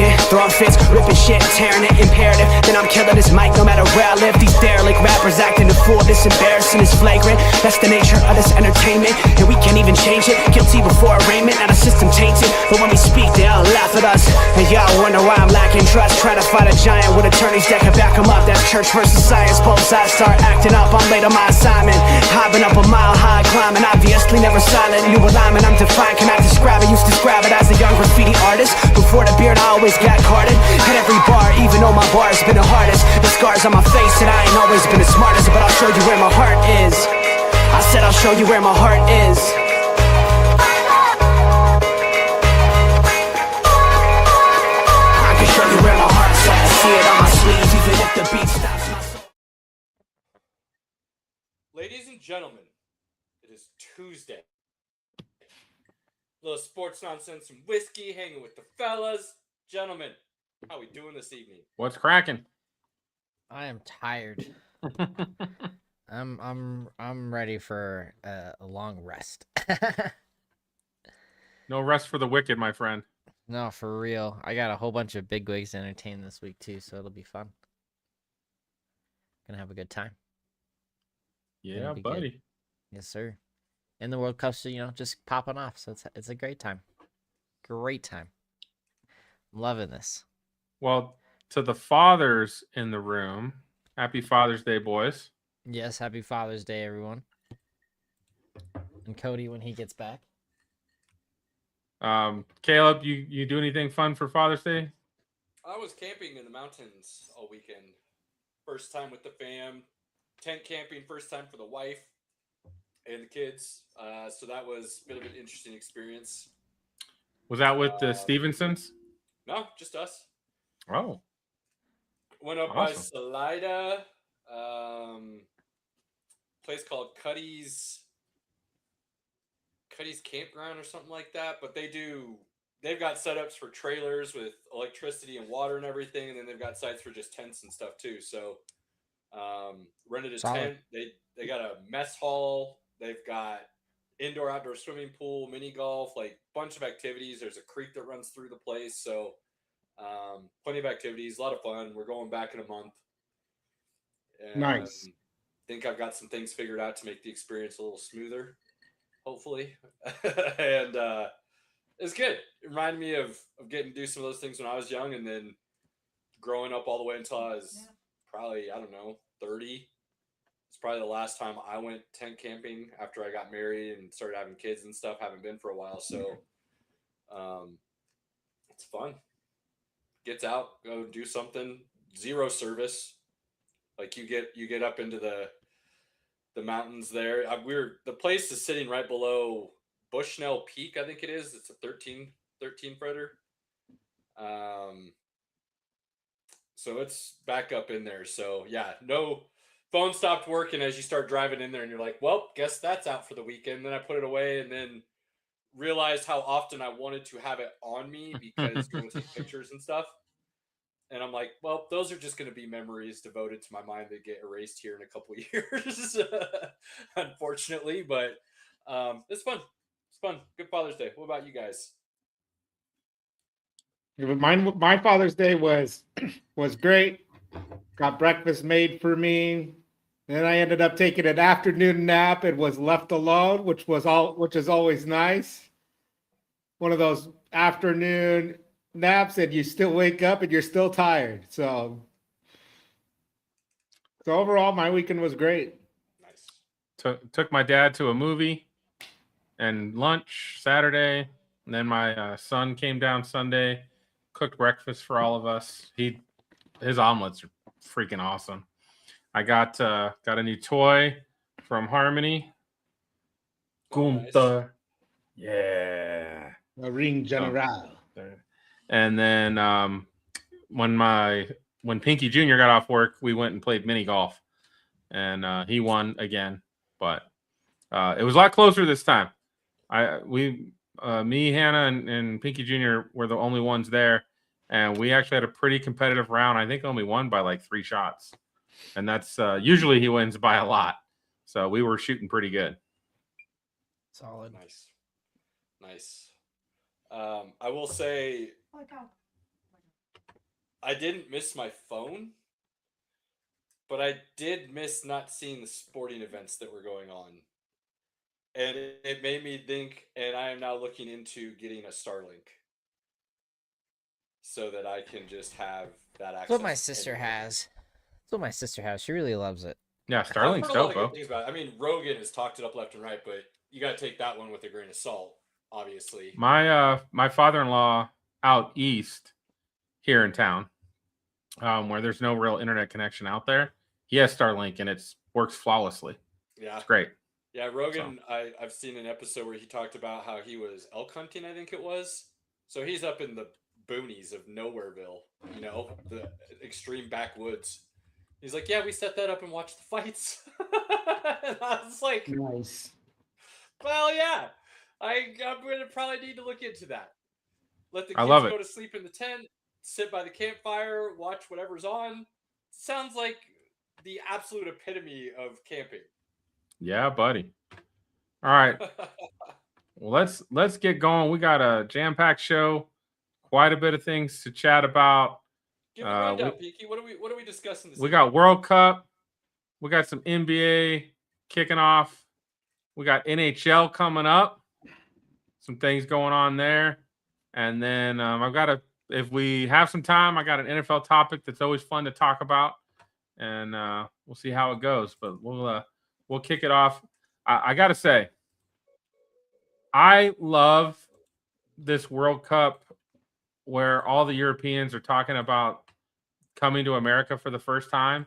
speaking, throwing fits, ripping shit, tearing it, imperative. Then I'm killing this mic no matter where I live. These derelict rappers acting a fool, this embarrassing is flagrant. That's the nature of this entertainment, and we can't even change it. Guilty before arraignment, now the system tainted. But when we speak, they all laugh at us. And y'all wonder why I'm lacking trust. Try to fight a giant with attorneys that can back them up. That's church versus science, both sides start acting up. I'm late on my assignment, hopping up a mile high, climbing, obviously never silent. New alignment, I'm defiant, cannot describe it. Used to describe it as a young graffiti artist. Before the beard, I always got carded. At every bar, even though my bar has been the hardest. The scars on my face, and I ain't always been the smartest. But I'll show you where my heart is. I said I'll show you where my heart is. I can show you where my heart's at. I see it on my sleeve, even if the beat stops my soul. Ladies and gentlemen, it is Tuesday. Little sports nonsense and whiskey, hanging with the fellas. Gentlemen, how we doing this evening? What's cracking? I am tired. I'm ready for a long rest. No rest for the wicked, my friend. No, for real. I got a whole bunch of bigwigs to entertain this week too, so it'll be fun. Gonna have a good time. Yeah, buddy. Good. Yes, sir. And the World Cup's, just popping off, so it's a great time. Great time. I'm loving this. Well, to the fathers in the room, happy Father's Day, boys. Yes, happy Father's Day, everyone. And Cody when he gets back. Caleb, you do anything fun for Father's Day? I was camping in the mountains all weekend. First time with the fam. Tent camping, first time for the wife and the kids. So that was a bit of an interesting experience. Was that with the Stevensons? No, just us. Oh. Went up by Salida, place called Cuddy's Campground or something like that. But they've got setups for trailers with electricity and water and everything, and then they've got sites for just tents and stuff too. So rented a tent. They got a mess hall. They've got indoor outdoor swimming pool, mini golf, like bunch of activities. There's a creek that runs through the place, so plenty of activities, a lot of fun. We're going back in a month. And nice. Think I've got some things figured out to make the experience a little smoother, hopefully. And it's good. It reminded me of getting to do some of those things when I was young, and then growing up all the way until I was probably, 30. It's probably the last time I went tent camping after I got married and started having kids and stuff. Haven't been for a while, so it's fun. Gets out, go do something. Zero service. Like you get up into the mountains there. The place is sitting right below Bushnell Peak, I think it is. It's a 13 footer. So it's back up in there. So yeah, no phone stopped working as you start driving in there, and you're like, well, guess that's out for the weekend. Then I put it away, and then realized how often I wanted to have it on me because going to take pictures and stuff. And I'm like, well, those are just going to be memories devoted to my mind that get erased here in a couple of years, unfortunately. But it's fun. It's fun. Good Father's Day. What about you guys? My Father's Day was great. Got breakfast made for me. Then I ended up taking an afternoon nap and was left alone, which is always nice. One of those afternoon naps and you still wake up and you're still tired. So overall, my weekend was great. Nice. Took my dad to a movie and lunch Saturday. And then my son came down Sunday, cooked breakfast for all of us. His omelets are freaking awesome. I got a new toy from Harmony. Gunther. Nice. Yeah. A ring general. And then when Pinky Jr. got off work, we went and played mini golf, and he won again. But it was a lot closer this time. Me, Hannah, and Pinky Jr. were the only ones there, and we actually had a pretty competitive round. I think only won by like 3 shots, and that's usually he wins by a lot. So we were shooting pretty good. Solid. Nice. I will say I didn't miss my phone, but I did miss not seeing the sporting events that were going on. And it made me think, and I am now looking into getting a Starlink so that I can just have that access. That's what my sister has. That's what my sister has. She really loves it. Yeah, I've Starlink's heard a lot dope, of bro. good things about it. I mean, Rogan has talked it up left and right, but you got to take that one with a grain of salt, obviously. My father-in-law out east here in town, where there's no real internet connection out there, he has Starlink and it works flawlessly. Yeah. It's great. Yeah, Rogan, I've seen an episode where he talked about how he was elk hunting, I think it was. So he's up in the boonies of Nowhereville, you know, the extreme backwoods. He's like, yeah, we set that up and watched the fights. And I was like, Nice. well, yeah, I'm going to probably need to look into that. Let the I kids love it. go to sleep in the tent, sit by the campfire, watch whatever's on. Sounds like the absolute epitome of camping. Yeah, buddy. All right. Well, let's get going. We got a jam-packed show. Quite a bit of things to chat about. Give a rundown, Peaky. What are we discussing this We evening? got World Cup. We got some NBA kicking off. We got NHL coming up. Some things going on there. And then if we have some time, I got an NFL topic that's always fun to talk about. And we'll see how it goes. But we'll kick it off. I got to say, I love this World Cup where all the Europeans are talking about coming to America for the first time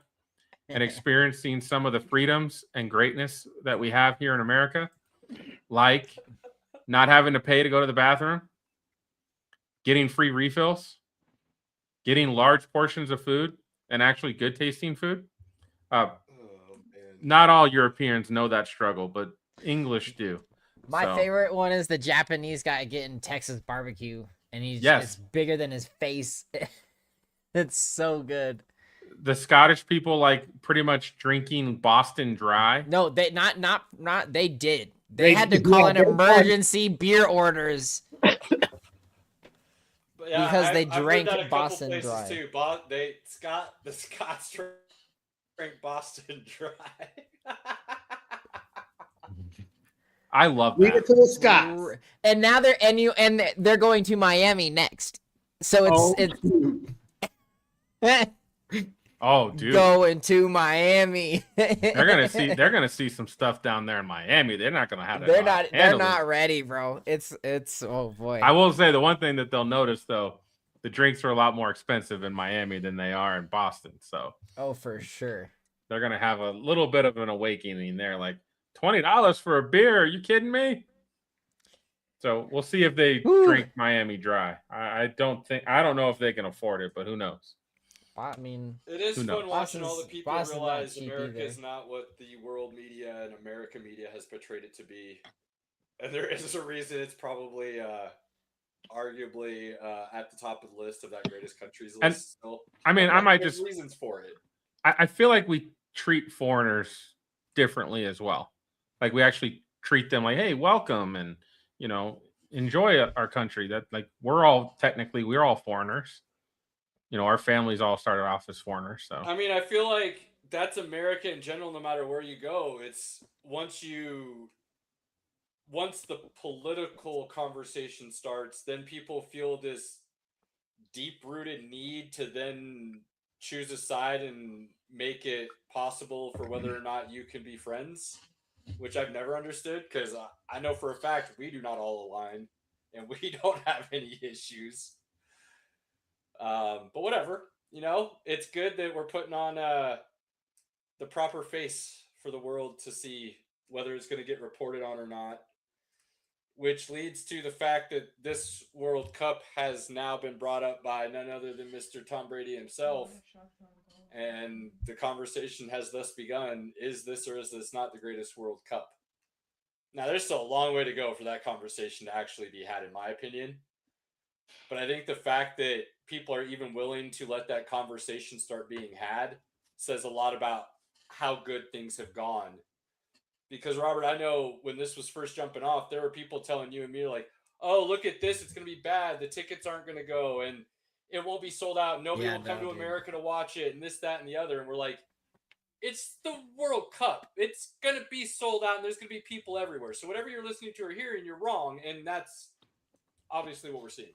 and experiencing some of the freedoms and greatness that we have here in America, like not having to pay to go to the bathroom, getting free refills, getting large portions of food, and actually good tasting food. Not all Europeans know that struggle, but English do. My favorite one is the Japanese guy getting Texas barbecue, and it's bigger than his face. It's so good. The Scottish people like pretty much drinking Boston Dry. No, they not they did. They had to call in emergency beer orders because they drank Boston Dry. Too. The Scots drink Boston Dry. I love Leave that. it to the Scots. And now they're going to Miami next. So it's Oh, dude. Going to Miami. They're gonna see some stuff down there in Miami. They're not gonna have that. They're not ready, bro. It's oh boy. I will say the one thing that they'll notice though, the drinks are a lot more expensive in Miami than they are in Boston. So for sure. They're gonna have a little bit of an awakening there, like $20 for a beer. Are you kidding me? So we'll see if they drink Miami Dry. I don't know if they can afford it, but who knows? I mean, it is fun watching all the people Boston's realize America is not what the world media and America media has portrayed it to be. And there is a reason it's probably arguably at the top of the list of that greatest countries list. And, still. I mean, I might just reasons for it. I feel like we treat foreigners differently as well. Like we actually treat them like, hey, welcome, and enjoy our country. That like we're all foreigners. Our families all started off as foreigners. So I mean, I feel like that's America in general. No matter where you go, it's once the political conversation starts, then people feel this deep-rooted need to then choose a side and make it possible for whether or not you can be friends, which I've never understood because I know for a fact we do not all align and we don't have any issues. But whatever, it's good that we're putting on the proper face for the world to see whether it's going to get reported on or not, which leads to the fact that this World Cup has now been brought up by none other than Mr. Tom Brady himself. And the conversation has thus begun. Is this or is this not the greatest World Cup? Now, there's still a long way to go for that conversation to actually be had, in my opinion. But I think the fact that people are even willing to let that conversation start being had says a lot about how good things have gone. Because, Robert, I know when this was first jumping off, there were people telling you and me like, oh, look at this. It's going to be bad. The tickets aren't going to go. And it won't be sold out. Nobody Yeah, will come no, to dude. America to watch it, and this, that, and the other. And we're like, it's the World Cup. It's gonna be sold out, and there's gonna be people everywhere. So whatever you're listening to or hearing, you're wrong, and that's obviously what we're seeing.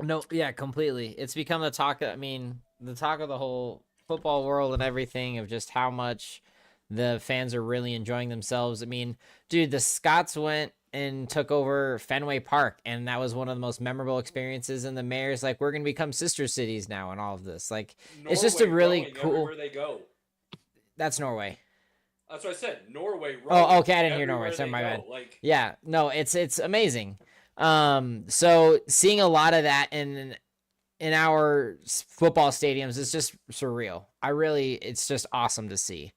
No, yeah, completely. It's become the talk. I mean, the talk of the whole football world and everything of just how much the fans are really enjoying themselves. I mean, dude, the Scots went and took over Fenway Park, and that was one of the most memorable experiences. And the mayor's like, we're gonna become sister cities now, and all of this. Like, it's just a Norway really rowing cool. everywhere they go. That's Norway. That's what I said. Norway rowing. Oh, okay. I didn't hear everywhere Norway. Sorry, they my go. bad. Like, Yeah, no, it's amazing. So seeing a lot of that in our football stadiums is just surreal. It's just awesome to see.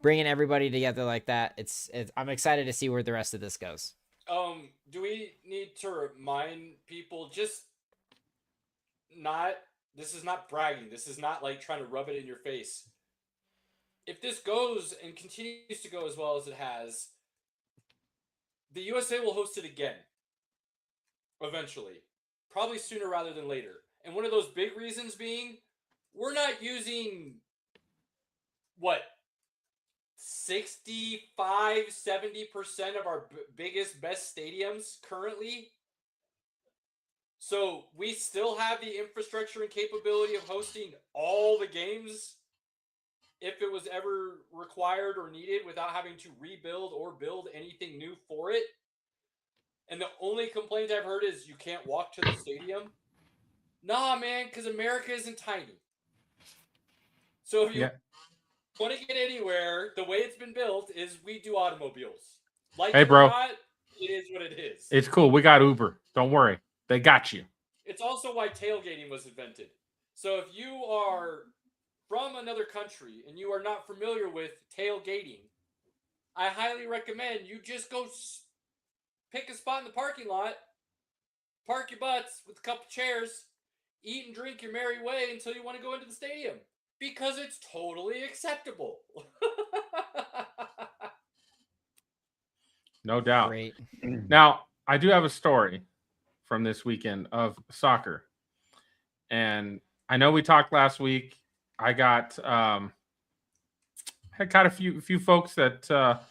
Bringing everybody together like that. It's I'm excited to see where the rest of this goes. do we need to remind people just this is not bragging. This is not like trying to rub it in your face. If this goes and continues to go as well as it has, the USA will host it again. Eventually. Probably sooner rather than later. And one of those big reasons being, we're not using, 65-70% of our biggest, best stadiums currently? So we still have the infrastructure and capability of hosting all the games if it was ever required or needed without having to rebuild or build anything new for it. And the only complaint I've heard is you can't walk to the stadium. Nah, man, because America isn't tiny. So if you want to get anywhere, the way it's been built is we do automobiles. Like Hey, it bro. or not, it is what it is. It's cool. We got Uber. Don't worry. They got you. It's also why tailgating was invented. So if you are from another country and you are not familiar with tailgating, I highly recommend you just go pick a spot in the parking lot, park your butts with a couple chairs, eat and drink your merry way until you want to go into the stadium. Because it's totally acceptable. No doubt. Great. Now, I do have a story from this weekend of soccer. And I know we talked last week. I got a few folks that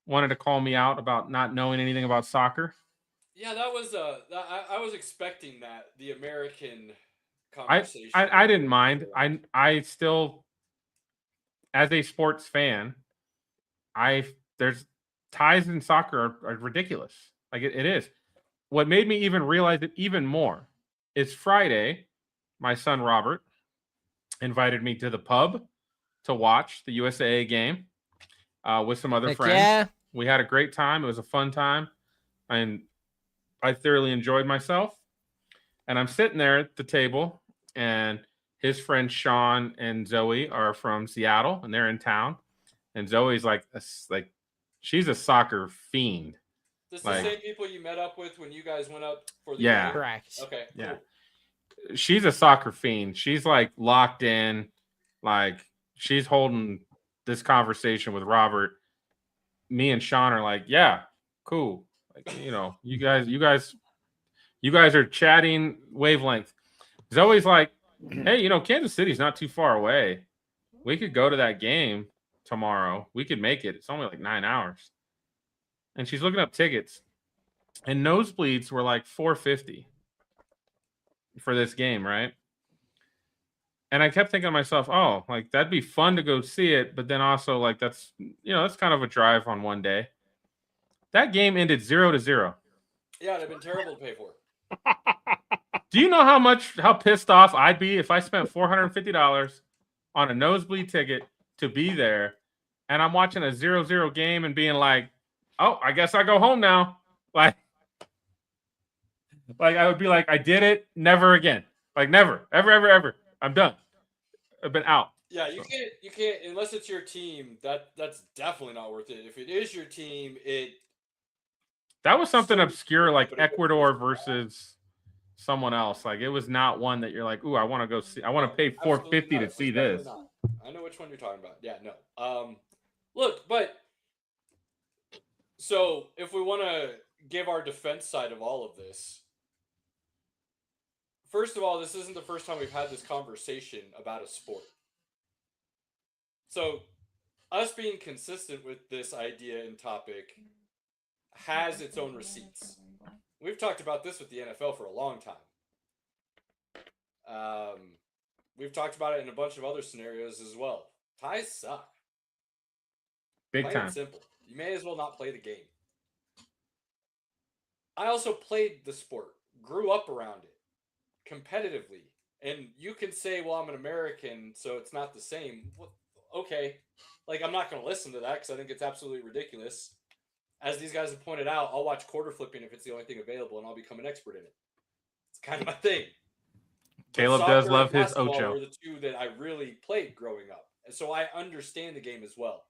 wanted to call me out about not knowing anything about soccer. Yeah, that was I was expecting that, the American conversation. I didn't mind. I still, as a sports fan, there's ties in soccer are ridiculous. Like it is. What made me even realize it even more is Friday, my son Robert invited me to the pub to watch the USA game with some other friends. Yeah. We had a great time. It was a fun time. And I thoroughly enjoyed myself. And I'm sitting there at the table, and his friends Sean and Zoe are from Seattle, and they're in town. And Zoe's she's a soccer fiend. This is the same people you met up with when you guys went up for the Yeah. game? Correct. Okay, cool. Yeah. She's a soccer fiend. She's like locked in. Like she's holding this conversation with Robert. Me and Sean are like, yeah, cool. Like, you guys are chatting wavelength. Zoe's like, hey, Kansas City's not too far away. We could go to that game tomorrow. We could make it. It's only like 9 hours. And she's looking up tickets. And nosebleeds were like $450 for this game, right? And I kept thinking to myself, oh, like that'd be fun to go see it, but then also like that's kind of a drive on one day. That game ended 0-0. Yeah, it'd have been terrible to pay for. Do you know how pissed off I'd be if I spent $450 on a nosebleed ticket to be there, and I'm watching a 0-0 game and being like, oh, I guess I go home now. Like I would be like, I did it, never again. Like never, ever. I'm done. I've been out. Yeah, you can't unless it's your team. That's definitely not worth it. If it is your team, that was something obscure like Ecuador versus someone else. Like it was not one that you're like, ooh, I want to go see. I want to pay $450 to see this. Not. I know which one you're talking about. Yeah, no. Look, but so if we want to give our defense side of all of this, first of all, this isn't the first time we've had this conversation about a sport. So, us being consistent with this idea and topic has its own receipts. We've talked about this with the NFL for a long time. We've talked about it in a bunch of other scenarios as well. Ties suck. Big Plain time. and simple. You may as well not play the game. I also played the sport, grew up around it, competitively. And you can say, well, I'm an American, so it's not the same. Well, okay. Like, I'm not going to listen to that because I think it's absolutely ridiculous. As these guys have pointed out, I'll watch quarter flipping if it's the only thing available, and I'll become an expert in it. It's kind of my thing. Caleb But does soccer love and his basketball Ocho. were the two that I really played growing up. And so I understand the game as well.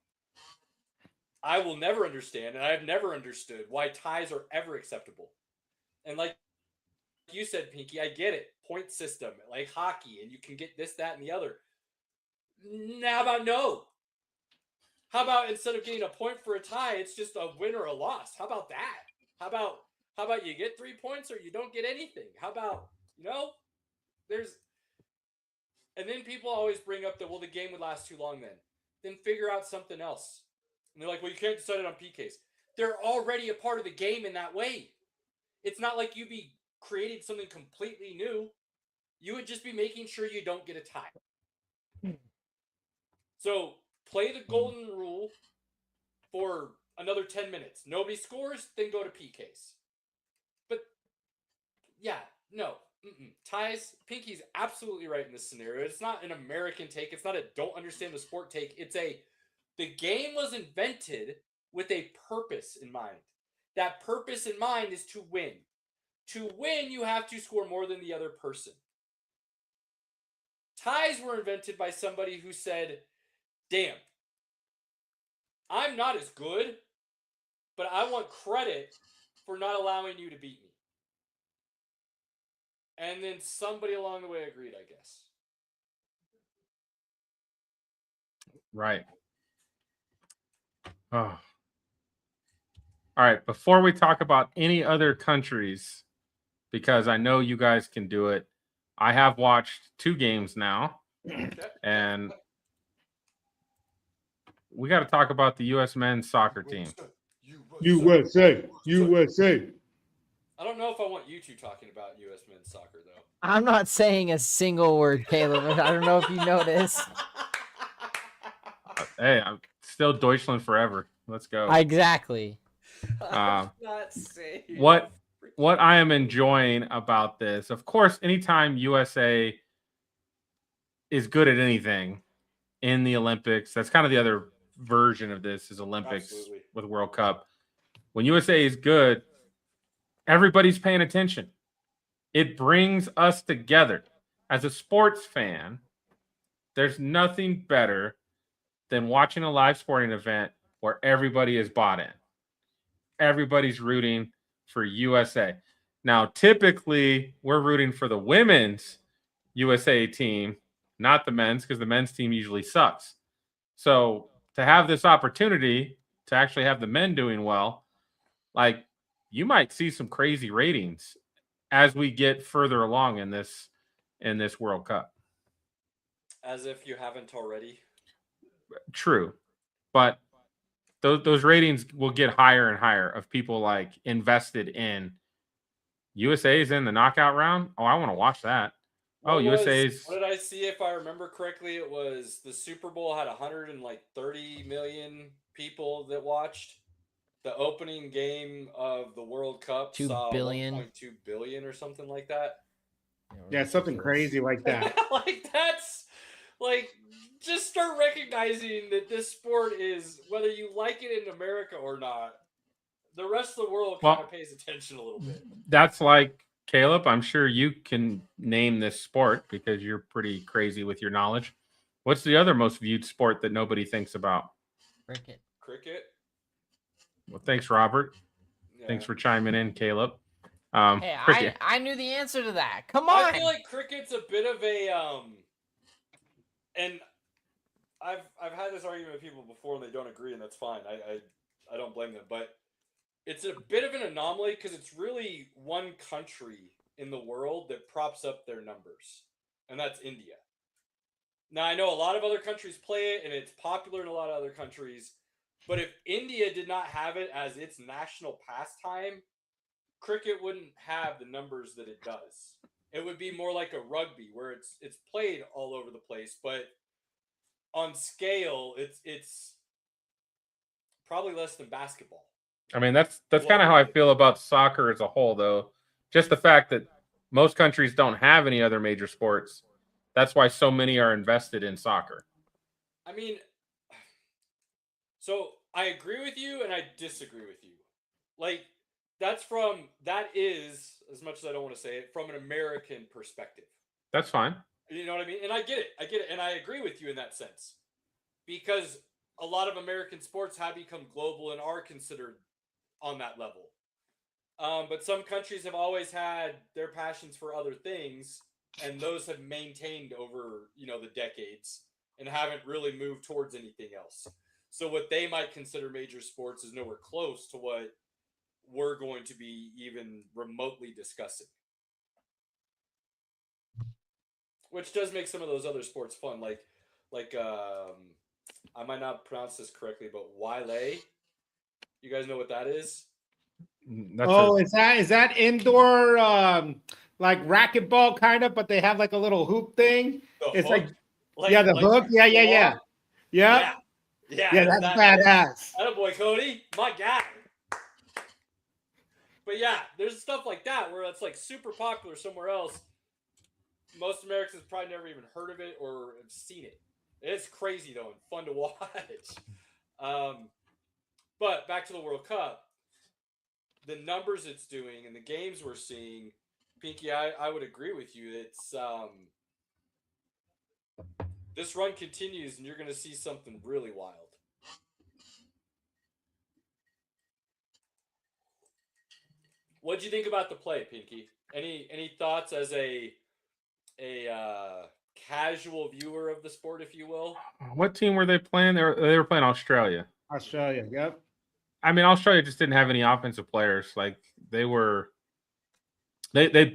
I will never understand, and I've never understood why ties are ever acceptable. And like you said, Pinky, I get it. Point system, like hockey, and you can get this, that, and the other. How about no? How about instead of getting a point for a tie, it's just a win or a loss? How about that? How about you get 3 points or you don't get anything? How about, and then people always bring up that, well, the game would last too long then. Then figure out something else. And they're like, well, you can't decide it on PKs. They're already a part of the game in that way. It's not like you'd be creating something completely new. You would just be making sure you don't get a tie. So play the golden rule for another 10 minutes. Nobody scores, then go to PKs. But yeah, no. Ties, Pinky's absolutely right in this scenario. It's not an American take. It's not a don't understand the sport take. It's the game was invented with a purpose in mind. That purpose in mind is to win. To win, you have to score more than the other person. Ties were invented by somebody who said, damn, I'm not as good, but I want credit for not allowing you to beat me. And then somebody along the way agreed, I guess. Right. Oh. All right. Before we talk about any other countries, because I know you guys can do it, I have watched 2 games now, and we got to talk about the U.S. men's soccer team. USA. I don't know if I want you two talking about U.S. men's soccer, though. I'm not saying a single word, Caleb. I don't know if you noticed. Hey, I'm still Deutschland forever. Let's go. Exactly. I'm not saying What I am enjoying about this, of course, anytime USA is good at anything in the Olympics, that's kind of the other version of this is Olympics. Absolutely. With World Cup. When USA is good, everybody's paying attention. It brings us together. As a sports fan, there's nothing better than watching a live sporting event where everybody is bought in. Everybody's rooting for USA. Now, typically, we're rooting for the women's USA team, not the men's, because the men's team usually sucks. So to have this opportunity to actually have the men doing well, like, you might see some crazy ratings as we get further along in this World Cup. As if you haven't already. True. But those ratings will get higher and higher of people like invested in USA's in the knockout round. Oh, I want to watch that. USA's. What did I see? If I remember correctly, it was the Super Bowl had 130 million people that watched. The opening game of the World Cup 2 saw billion. 1.2 billion or something like that. Yeah, something crazy like that. Like, that's like, just start recognizing that this sport is, whether you like it in America or not, the rest of the world kind of pays attention a little bit. That's like, Caleb, I'm sure you can name this sport because you're pretty crazy with your knowledge. What's the other most viewed sport that nobody thinks about? Cricket. Well, thanks, Robert. Yeah. Thanks for chiming in, Caleb. Hey, cricket. I knew the answer to that. Come on. I feel like cricket's a bit of a and I've had this argument with people before and they don't agree, and that's fine. I don't blame them, but it's a bit of an anomaly because it's really one country in the world that props up their numbers, and that's India. Now, I know a lot of other countries play it, and it's popular in a lot of other countries, but if India did not have it as its national pastime, cricket wouldn't have the numbers that it does. It would be more like a rugby, where it's played all over the place, but on scale, it's probably less than basketball. I mean, that's kind of how I feel about soccer as a whole, though. Just the fact that most countries don't have any other major sports. That's why so many are invested in soccer. I mean, so I agree with you and I disagree with you. Like, that is, as much as I don't want to say it, from an American perspective. That's fine. You know what I mean? And I get it. And I agree with you in that sense. Because a lot of American sports have become global and are considered on that level. But some countries have always had their passions for other things, and those have maintained over, the decades and haven't really moved towards anything else. So what they might consider major sports is nowhere close to what we're going to be even remotely discussing. Which does make some of those other sports fun, like I might not pronounce this correctly, but Wile. You guys know what that is? Is that indoor like racquetball kind of, but they have like a little hoop thing? It's hook? The hook. Yeah. Yeah, that's badass. Atta boy, Cody, my guy. But yeah, there's stuff like that where it's like super popular somewhere else. Most Americans probably never even heard of it or have seen it. It's crazy though and fun to watch. But back to the World Cup, the numbers it's doing and the games we're seeing, Pinky, I would agree with you. It's this run continues and you're going to see something really wild. What'd you think about the play, Pinky? Any thoughts as a casual viewer of the sport, if you will? What team were they playing? They were playing Australia. Australia, yep. I mean, Australia just didn't have any offensive players. Like they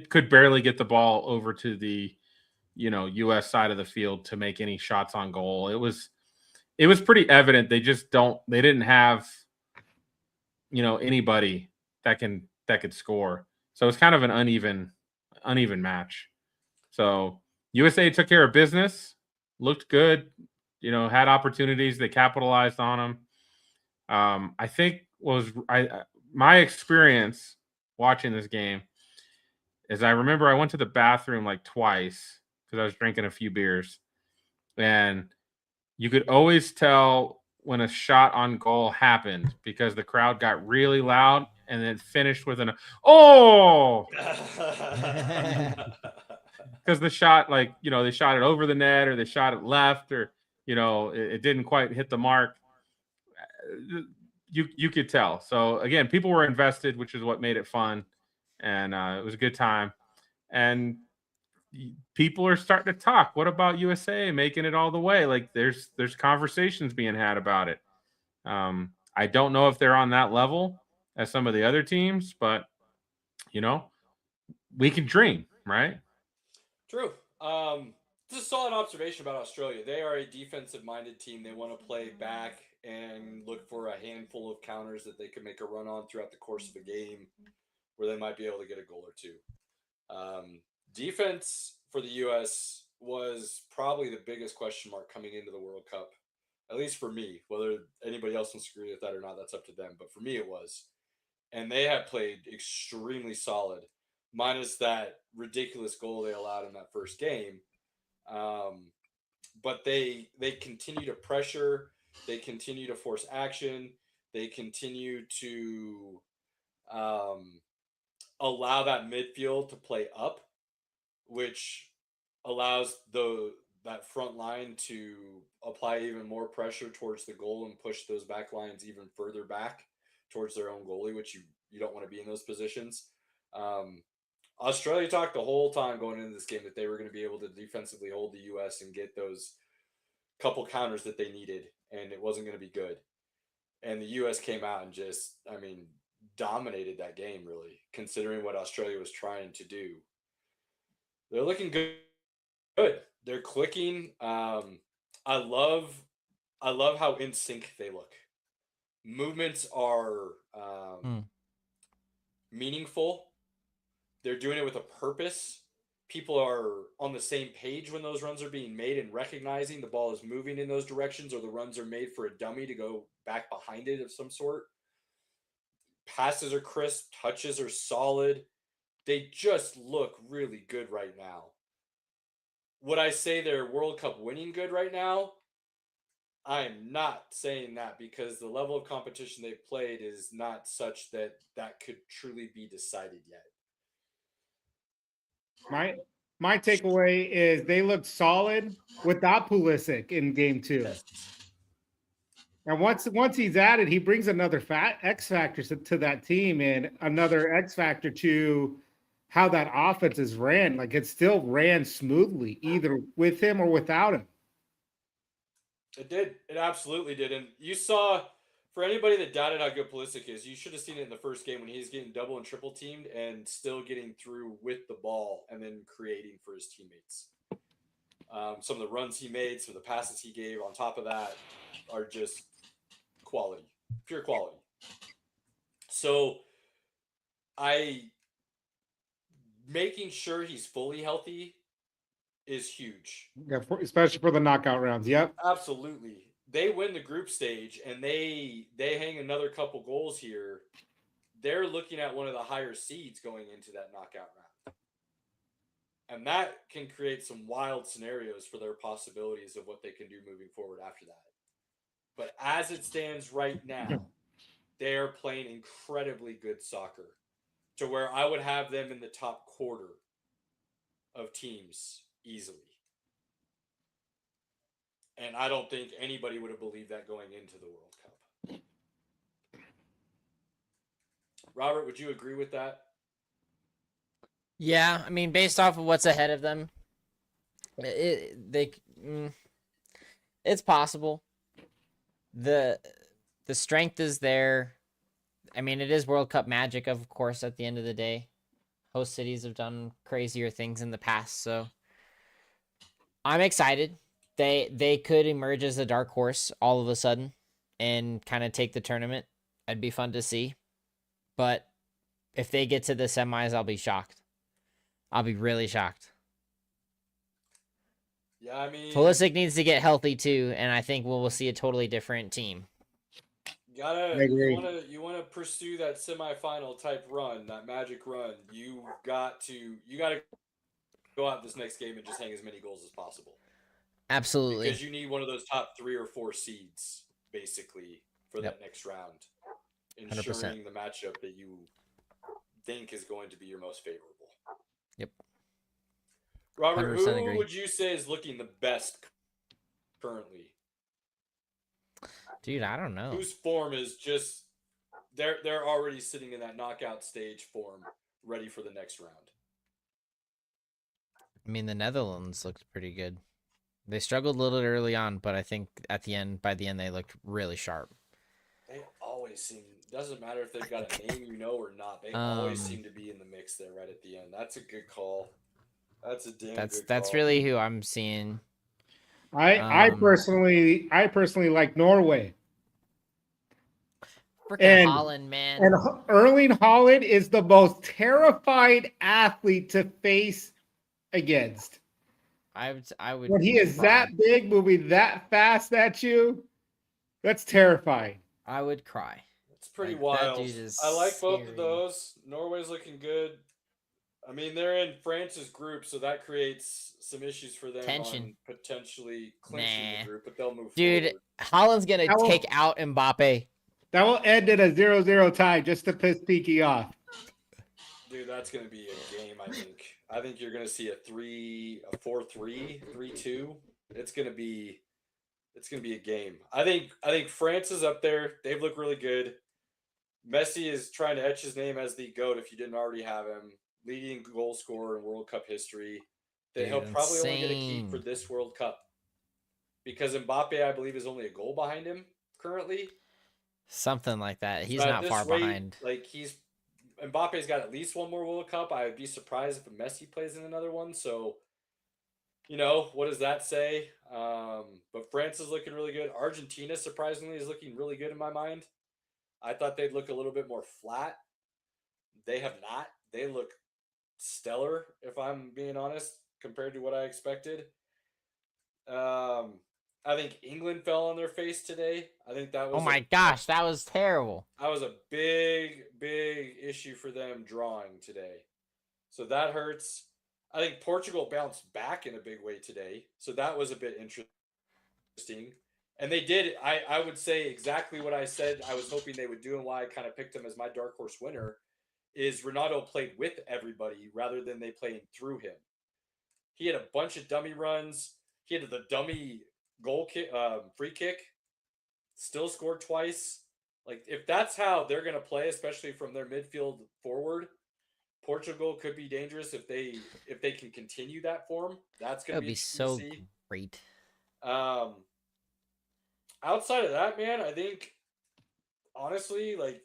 could barely get the ball over to the, U.S. side of the field to make any shots on goal. It was pretty evident they didn't have, anybody that could score. So it's kind of an uneven match. So USA took care of business, looked good, had opportunities. They capitalized on them. I think my experience watching this game is I remember I went to the bathroom like twice because I was drinking a few beers, and you could always tell when a shot on goal happened because the crowd got really loud and then finished with an "oh." Because the shot, they shot it over the net or they shot it left or, it didn't quite hit the mark. You could tell. So, again, people were invested, which is what made it fun. And it was a good time. And people are starting to talk. What about USA making it all the way? Like, there's conversations being had about it. I don't know if they're on that level as some of the other teams, but, we can dream, right? True. Just a solid observation about Australia. They are a defensive-minded team. They want to play back and look for a handful of counters that they can make a run on throughout the course of a game where they might be able to get a goal or two. Defense for the U.S. was probably the biggest question mark coming into the World Cup, at least for me. Whether anybody else wants to agree with that or not, that's up to them. But for me, it was. And they have played extremely solid, minus that ridiculous goal they allowed in that first game. But they continue to pressure. They continue to force action. They continue to allow that midfield to play up, which allows that front line to apply even more pressure towards the goal and push those back lines even further back towards their own goalie, which you don't want to be in those positions. Australia talked the whole time going into this game that they were going to be able to defensively hold the U.S. and get those couple counters that they needed, and it wasn't going to be good. And the U.S. came out and dominated that game, really, considering what Australia was trying to do. They're looking good. Good. They're clicking. I love how in sync they look. Movements are meaningful. They're doing it with a purpose. People are on the same page when those runs are being made and recognizing the ball is moving in those directions, or the runs are made for a dummy to go back behind it of some sort. Passes are crisp, touches are solid. They just look really good right now. Would I say they're World Cup winning good right now? I am not saying that, because the level of competition they've played is not such that that could truly be decided yet. My takeaway is they look solid without Pulisic in game 2. Yes. And once he's added, he brings another X factor to that team, and another X factor to how that offense is ran. Like, it still ran smoothly, either with him or without him. It did. It absolutely did. And you saw, for anybody that doubted how good Pulisic is, you should have seen it in the first game when he's getting double and triple teamed and still getting through with the ball and then creating for his teammates. Some of the runs he made, some of the passes he gave on top of that are just quality, pure quality. So making sure he's fully healthy is huge. Yeah, especially for the knockout rounds. Yep. Absolutely. They win the group stage and they hang another couple goals here. They're looking at one of the higher seeds going into that knockout round. And that can create some wild scenarios for their possibilities of what they can do moving forward after that. But as it stands right now, they are playing incredibly good soccer, to where I would have them in the top quarter of teams easily. And I don't think anybody would have believed that going into the World Cup. Robert, would you agree with that? Yeah, I mean, based off of what's ahead of them, it's possible. The strength is there. I mean, it is World Cup magic, of course, at the end of the day. Host cities have done crazier things in the past, so I'm excited. They could emerge as a dark horse all of a sudden and kind of take the tournament. It'd be fun to see. But if they get to the semis, I'll be shocked. I'll be really shocked. Yeah, I mean, Pulisic needs to get healthy too, and I think we'll see a totally different team. you want to pursue that semifinal type run, that magic run. You got to go out this next game and just hang as many goals as possible. Absolutely. Because you need one of those top 3 or 4 seeds, basically, for that next round. Ensuring 100%. the matchup that you think is going to be your most favorable. Yep. Robert, who agree. would you say is looking the best currently? Dude, I don't know. Whose form is just they're already sitting in that knockout stage form, ready for the next round. I mean, the Netherlands looked pretty good. They struggled a little bit early on, but I think by the end, they looked really sharp. They always seem, doesn't matter if they've got a name or not, they always seem to be in the mix there right at the end. That's a good call. That's a damn good call. That's really who I'm seeing. I personally like Norway. Freaking Holland, man. And Erling Haaland is the most terrified athlete to face against. I would. When he is that big, moving that fast at you, that's terrifying. I would cry. It's pretty Like, wild. that dude is I like both scary. of those. Norway's looking good. I mean, they're in France's group, so that creates some issues for them Tension. on potentially clinching the group, but they'll move Dude, forward. Holland's gonna take out Mbappe. That will end in a 0-0 tie just to piss Peaky off. Dude, that's going to be a game, I think. I think you're going to see a 4-3, 3-2. It's going to be a game. I think France is up there. They've looked really good. Messi is trying to etch his name as the GOAT if you didn't already have him. Leading goal scorer in World Cup history. That he'll probably only get a keep for this World Cup. Because Mbappe, I believe, is only a goal behind him currently. Something like that. He's But at not this far rate, behind. Like, he's Mbappe's got at least one more World Cup. I would be surprised if Messi plays in another one. So, what does that say? But France is looking really good. Argentina, surprisingly, is looking really good in my mind. I thought they'd look a little bit more flat. They have not. They look stellar, if I'm being honest, compared to what I expected. I think England fell on their face today. I think that was Oh my gosh, that was terrible. that was a big issue for them drawing today. So that hurts. I think Portugal bounced back in a big way today. So that was a bit interesting. And they did, I would say exactly what I said I was hoping they would do, and why I kind of picked them as my dark horse winner is Ronaldo played with everybody rather than they playing through him. He had a bunch of dummy runs. He had the dummy goal kick, free kick, still scored twice. Like, if that's how they're going to play, especially from their midfield forward, Portugal could be dangerous if they can continue that form. That's going to be so great. Outside of that, man, I think honestly, like,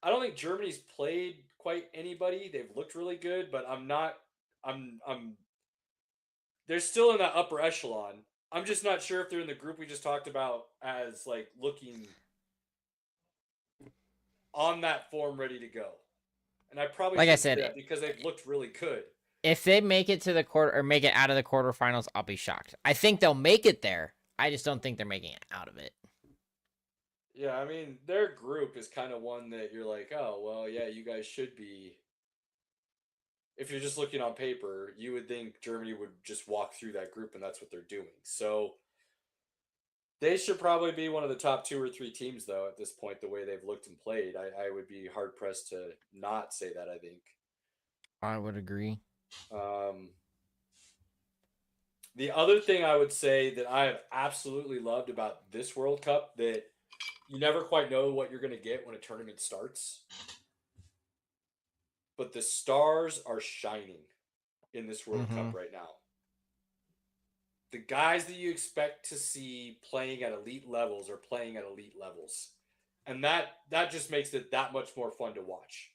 I don't think Germany's played quite anybody. They've looked really good, but they're still in that upper echelon. I'm just not sure if they're in the group we just talked about as like looking on that form ready to go. And I probably like I say said that because they've looked really good. If they make it to the quarter or make it out of the quarterfinals, I'll be shocked. I think they'll make it there. I just don't think they're making it out of it. Yeah, I mean, their group is kind of one that you're like, oh, well, yeah, you guys should be. If you're just looking on paper, you would think Germany would just walk through that group, and that's what they're doing. So they should probably be one of the top 2 or 3 teams, though, at this point, the way they've looked and played. I would be hard-pressed to not say that, I think. I would agree. The other thing I would say that I have absolutely loved about this World Cup that you never quite know what you're going to get when a tournament starts. But the stars are shining in this World Cup right now. The guys that you expect to see playing at elite levels are playing at elite levels. And that just makes it that much more fun to watch.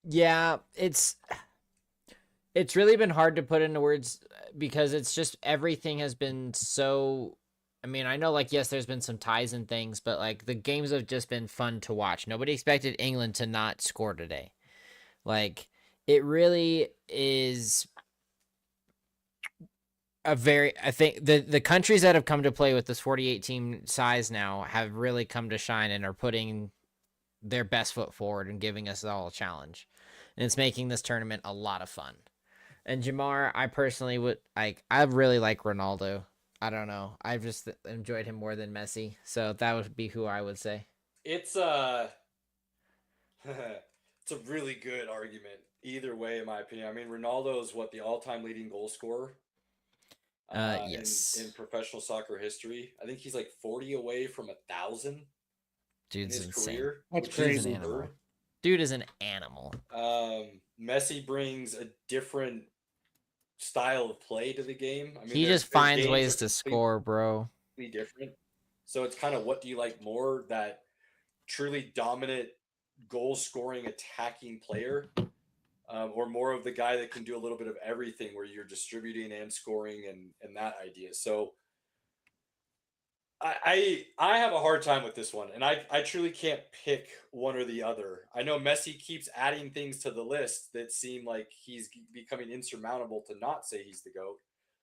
Yeah, it's really been hard to put into words because it's just everything has been so. I mean, I know, like, yes, there's been some ties and things, but like the games have just been fun to watch. Nobody expected England to not score today. Like, it really is a very. I think the countries that have come to play with this 48 team size now have really come to shine and are putting their best foot forward and giving us all a challenge. And it's making this tournament a lot of fun. And Jamar, I personally would I really like Ronaldo. I don't know. I've just enjoyed him more than Messi. So that would be who I would say. It's it's a really good argument either way, in my opinion. I mean, Ronaldo is the all-time leading goal scorer. Yes. In professional soccer history. I think he's like 40 away from 1,000. Dude's in his insane. career. That's Dude's crazy. an animal. Dude is an animal. Messi brings a different style of play to the game. I mean, he just finds ways to score, bro. Different. So it's kind of, what do you like more? That truly dominant goal-scoring, attacking player, or more of the guy that can do a little bit of everything, where you're distributing and scoring and that idea. So I have a hard time with this one, and I truly can't pick one or the other. I know Messi keeps adding things to the list that seem like he's becoming insurmountable to not say he's the GOAT.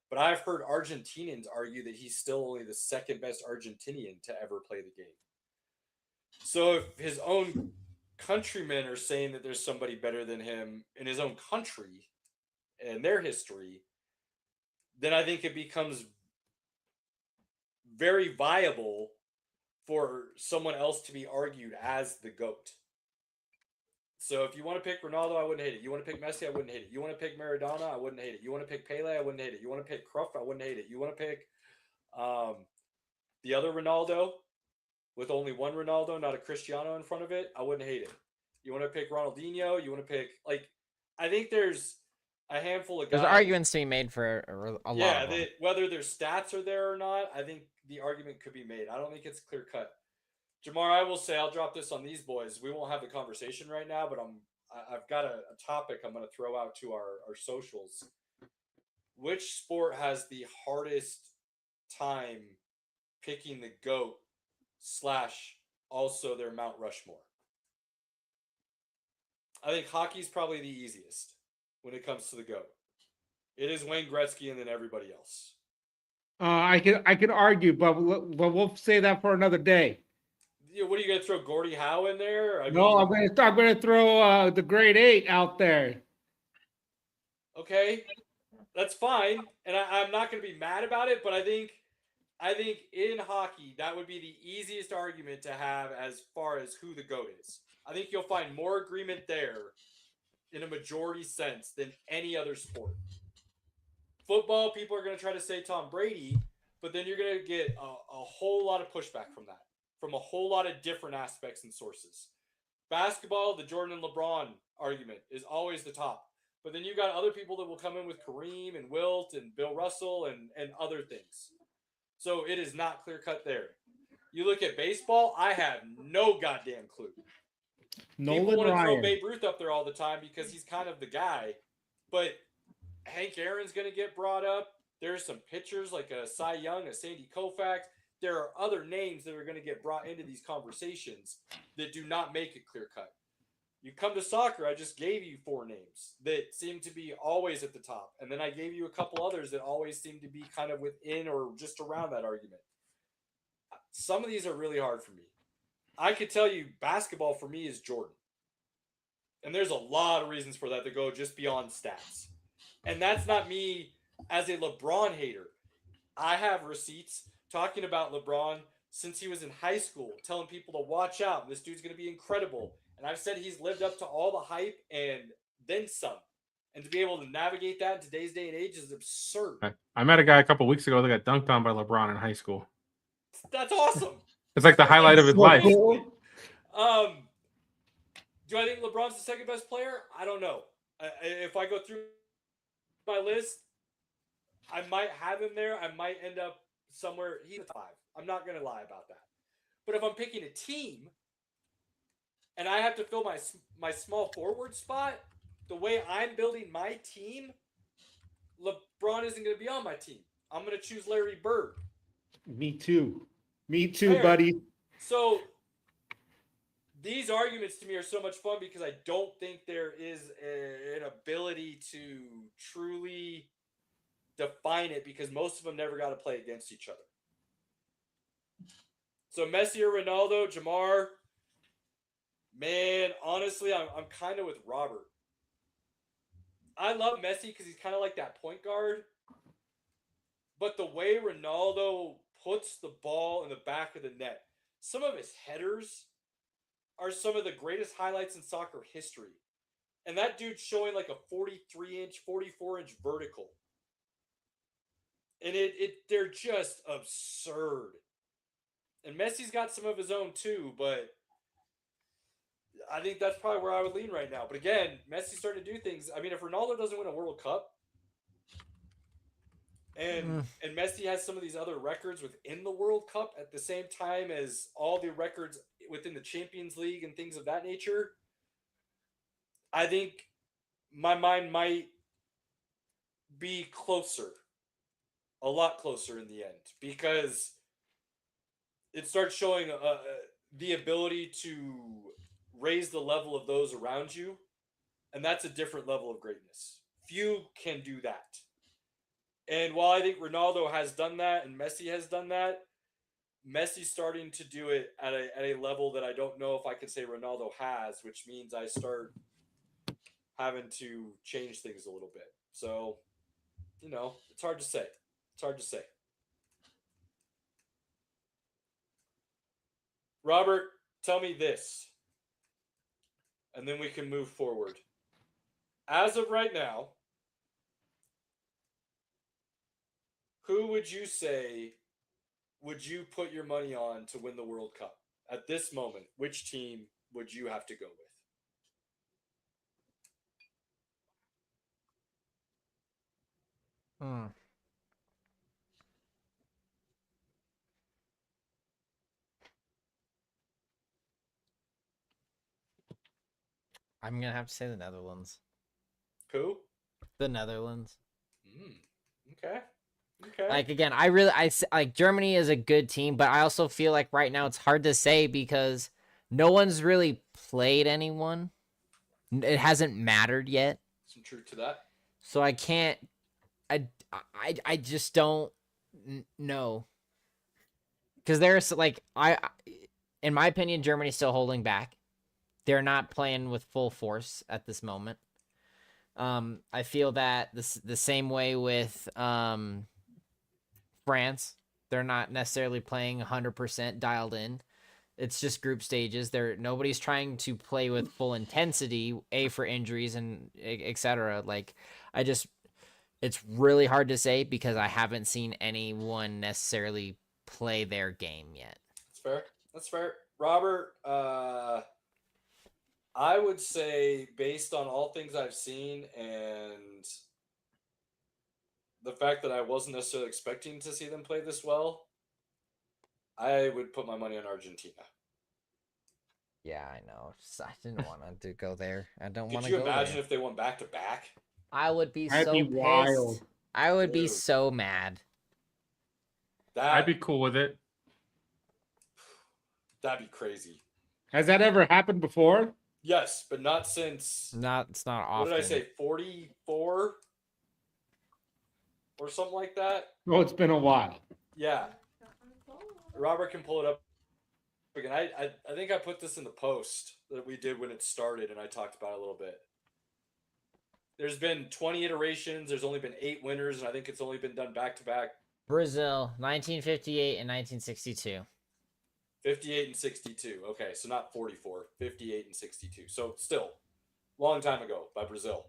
But I've heard Argentinians argue that he's still only the second best Argentinian to ever play the game. So if his own countrymen are saying that there's somebody better than him in his own country and their history, then I think it becomes very viable for someone else to be argued as the GOAT. So if you want to pick Ronaldo, I wouldn't hate it. You want to pick Messi, I wouldn't hate it. You want to pick Maradona, I wouldn't hate it. You want to pick Pele, I wouldn't hate it. You want to pick Cruyff, I wouldn't hate it. You want to pick the other Ronaldo with only one Ronaldo, not a Cristiano in front of it, I wouldn't hate it. You want to pick Ronaldinho, you want to pick, like, I think there's a handful of guys. There's arguments to be made for a lot of them. Whether their stats are there or not, I think the argument could be made. I don't think it's clear cut. Jamar, I will say I'll drop this on these boys. We won't have the conversation right now, but I've got a topic I'm going to throw out to our socials. Which sport has the hardest time picking the GOAT / also their Mount Rushmore? I think hockey's probably the easiest when it comes to the GOAT. It is Wayne Gretzky and then everybody else. I could argue, but we'll say that for another day. Yeah, what are you going to throw Gordie Howe in there? I No, mean, I'm gonna throw the grade 8 out there. okay, that's fine, and I'm not going to be mad about it. But I think in hockey that would be the easiest argument to have as far as who the GOAT is. I think you'll find more agreement there in a majority sense than any other sport. Football, people are going to try to say Tom Brady, but then you're going to get a whole lot of pushback from that, from a whole lot of different aspects and sources. Basketball, the Jordan and LeBron argument is always the top. But then you've got other people that will come in with Kareem and Wilt and Bill Russell and other things. So it is not clear cut there. You look at baseball, I have no goddamn clue. Nolan People want to throw Ryan. Babe Ruth up there all the time because he's kind of the guy. But Hank Aaron's going to get brought up. There's some pitchers like a Cy Young, a Sandy Koufax. There are other names that are going to get brought into these conversations that do not make it clear cut. You come to soccer, I just gave you 4 names that seem to be always at the top. And then I gave you a couple others that always seem to be kind of within or just around that argument. Some of these are really hard for me. I could tell you basketball for me is Jordan. And there's a lot of reasons for that to go just beyond stats. And that's not me as a LeBron hater. I have receipts talking about LeBron since he was in high school, telling people to watch out. This dude's going to be incredible. And I've said he's lived up to all the hype and then some. And to be able to navigate that in today's day and age is absurd. I met a guy a couple weeks ago that got dunked on by LeBron in high school. That's awesome. It's like the highlight of his life. Do I think LeBron's the second best player? I don't know. If I go through my list, I might have him there. I might end up somewhere. He's 5. I'm not going to lie about that. But if I'm picking a team and I have to fill my small forward spot, the way I'm building my team, LeBron isn't going to be on my team. I'm going to choose Larry Bird. Me too. Me too, Fair. buddy. So these arguments to me are so much fun because I don't think there is an ability to truly define it because most of them never got to play against each other. So Messi or Ronaldo, Jamar, man, honestly, I'm kind of with Robert. I love Messi because he's kind of like that point guard. But the way Ronaldo puts the ball in the back of the net, some of his headers are some of the greatest highlights in soccer history. And that dude's showing like a 43-inch, 44-inch vertical. And they're just absurd. And Messi's got some of his own too, but I think that's probably where I would lean right now. But again, Messi's starting to do things. I mean, if Ronaldo doesn't win a World Cup, and Messi has some of these other records within the World Cup at the same time as all the records within the Champions League and things of that nature, I think my mind might be closer, a lot closer in the end, because it starts showing the ability to raise the level of those around you, and that's a different level of greatness. Few can do that. And while I think Ronaldo has done that and Messi has done that, Messi's starting to do it at a level that I don't know if I can say Ronaldo has, which means I start having to change things a little bit. So, it's hard to say. It's hard to say. Robert, tell me this, and then we can move forward. As of right now, who would you say would you put your money on to win the World Cup? At this moment, which team would you have to go with? I'm gonna have to say the Netherlands. Who? The Netherlands. Okay. Okay. Like again, like Germany is a good team, but I also feel like right now it's hard to say because no one's really played anyone. It hasn't mattered yet, Some truth to that. so I can't. I just don't know because there's like in my opinion, Germany's still holding back. They're not playing with full force at this moment. I feel that the same way with France. They're not necessarily playing 100% dialed in. It's just group stages. Nobody's trying to play with full intensity, for injuries and etc. Like it's really hard to say because I haven't seen anyone necessarily play their game yet. That's fair. That's fair. Robert, I would say based on all things I've seen and the fact that I wasn't necessarily expecting to see them play this well, I would put my money on Argentina. Yeah, I know. I didn't want to go there. I don't want Could to you go imagine there. if they went back to back? I would be That'd so be pissed. wild. I would be Dude. so mad. I'd be cool with it. That'd be crazy. Has that ever happened before? Yes, but not since It's not what often. did I say? 44 or something like that. Oh, it's been a while. Yeah. Robert can pull it up again. I think I put this in the post that we did when it started, and I talked about it a little bit. There's been 20 iterations. There's only been 8 winners, and I think it's only been done back to back. Brazil, 1958 and 1962. 58 and 62. Okay, so not 44. 58 and 62. So still, long time ago by Brazil.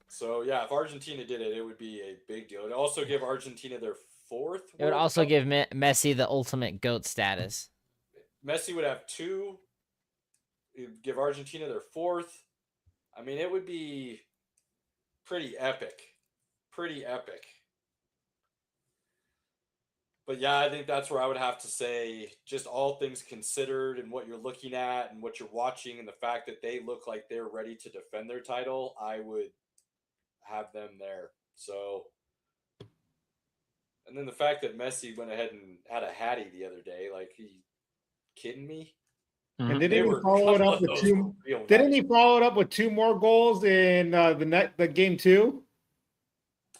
So yeah, if Argentina did it, it would be a big deal. It would also give Argentina their 4th. It would World also Cup. give Messi the ultimate GOAT status. Messi would have 2. It would give Argentina their 4th. I mean, it would be pretty epic. Pretty epic. But yeah, I think that's where I would have to say, just all things considered and what you're looking at and what you're watching and the fact that they look like they're ready to defend their title, I would have them there. So, and then the fact that Messi went ahead and had a hattie the other day, like, he kidding me? And They didn't he were- follow it couple up of with those two? were real Didn't nice. he follow it up with 2 more goals in the game 2?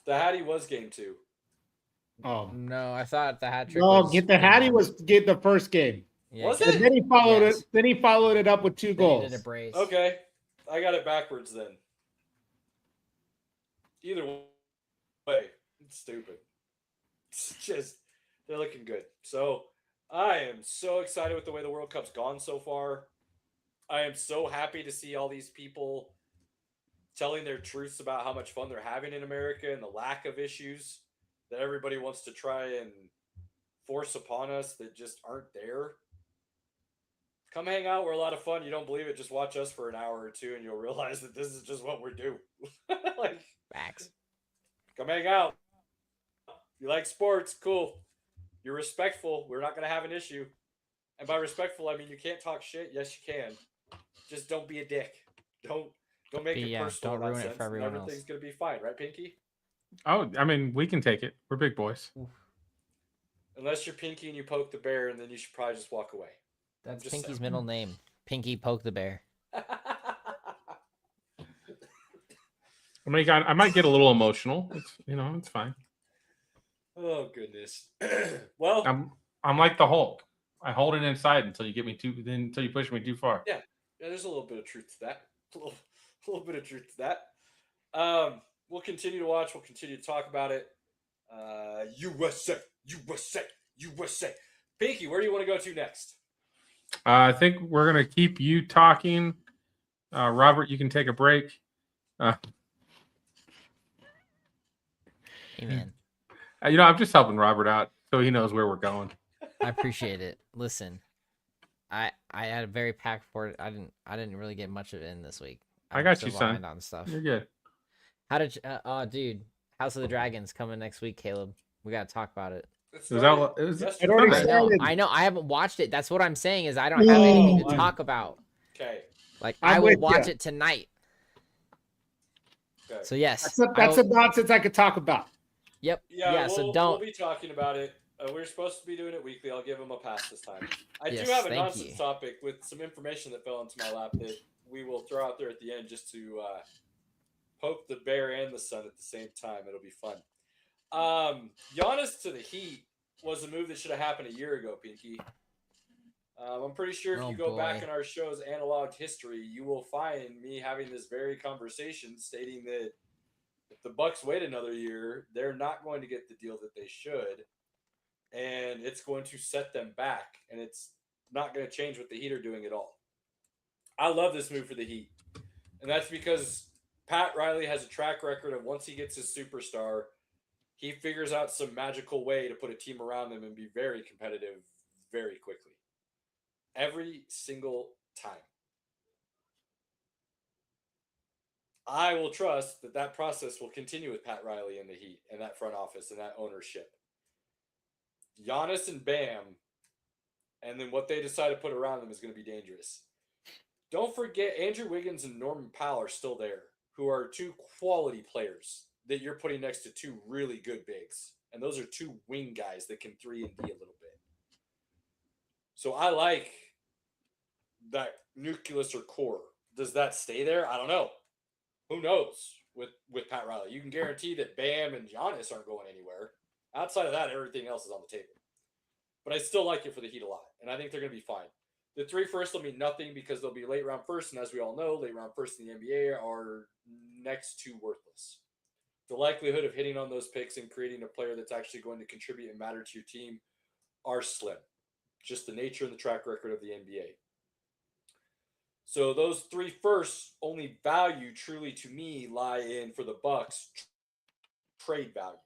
The hattie was game 2. Oh No, I thought the hat trick. no, was get the Hattie was get the first game. Yeah, Was get- it? And then he followed Yes. it. Then he followed it up with 2 Then he goals. did a brace. Okay. I got it backwards then. Either way, it's stupid. It's just, they're looking good. So, I am so excited with the way the World Cup's gone so far. I am so happy to see all these people telling their truths about how much fun they're having in America and the lack of issues that everybody wants to try and force upon us that just aren't there. Come hang out. We're a lot of fun. You don't believe it? Just watch us for an hour or 2 and you'll realize that this is just what we do. Like, Facts. come hang out. You like sports? Cool. You're respectful. We're not going to have an issue. And by respectful, I mean you can't talk shit. Yes, you can. Just don't be a dick. Don't make it personal. Don't ruin it sense, for everyone else. Everything's going to be fine, right, Pinky? Oh, I mean, we can take it. We're big boys. Unless you're Pinky and you poke the bear, and then you should probably just walk away. That's just Pinky's saying. middle name. Pinky Poke the Bear. I mean, I might get a little emotional. It's, it's fine. Oh goodness. Well, I'm like the Hulk. I hold it inside until you until you push me too far. yeah, there's a little bit of truth to that. A little bit of truth to that. We'll continue to watch. We'll continue to talk about it. USA. Pinky, where do you want to go to next? I think we're gonna keep you talking. Robert, you can take a break. Amen. I'm just helping Robert out so he knows where we're going. I appreciate it. Listen, I had a very packed for. I didn't really get much of it in this week. I I'm got still you, son. behind on stuff. You're good. How did dude, House of the Dragons coming next week, Caleb? We gotta talk about it. It's It was started all. It was. yesterday. already I know, started. I know. I haven't watched it. That's what I'm saying is I don't have anything to Oh. talk about. Okay. Like I'm I will with watch ya. it tonight. Okay. So yes, That's a nonsense I could talk about. Yep. Yeah, Yeah. So we'll don't. be talking about it. We're supposed to be doing it weekly. I'll give him a pass this time. I do Yes, have a thank nonsense you. topic with some information that fell into my lap that we will throw out there at the end just to poke the bear and the sun at the same time. It'll be fun. Giannis to the Heat was a move that should have happened a year ago, Pinky. I'm pretty sure if Oh, you go back boy. in our show's analog history, you will find me having this very conversation stating that if the Bucks wait another year, they're not going to get the deal that they should, and it's going to set them back, and it's not going to change what the Heat are doing at all. I love this move for the Heat, and that's because Pat Riley has a track record of once he gets his superstar, he figures out some magical way to put a team around them and be very competitive very quickly. Every single time. I will trust that that process will continue with Pat Riley and the Heat and that front office and that ownership. Giannis and Bam, and then what they decide to put around them is going to be dangerous. Don't forget, Andrew Wiggins and Norman Powell are still there, who are two quality players that you're putting next to two really good bigs. And those are two wing guys that can 3 and D a little bit. So I like that nucleus or core. Does that stay there? I don't know. Who knows with Pat Riley? You can guarantee that Bam and Giannis aren't going anywhere. Outside of that, everything else is on the table. But I still like it for the Heat a lot, and I think they're going to be fine. The 3 first will mean nothing because they'll be late round first, and as we all know, late round first in the NBA are next to worthless. The likelihood of hitting on those picks and creating a player that's actually going to contribute and matter to your team are slim. Just the nature and the track record of the NBA. So those 3 firsts only value truly to me lie in for the Bucks trade value.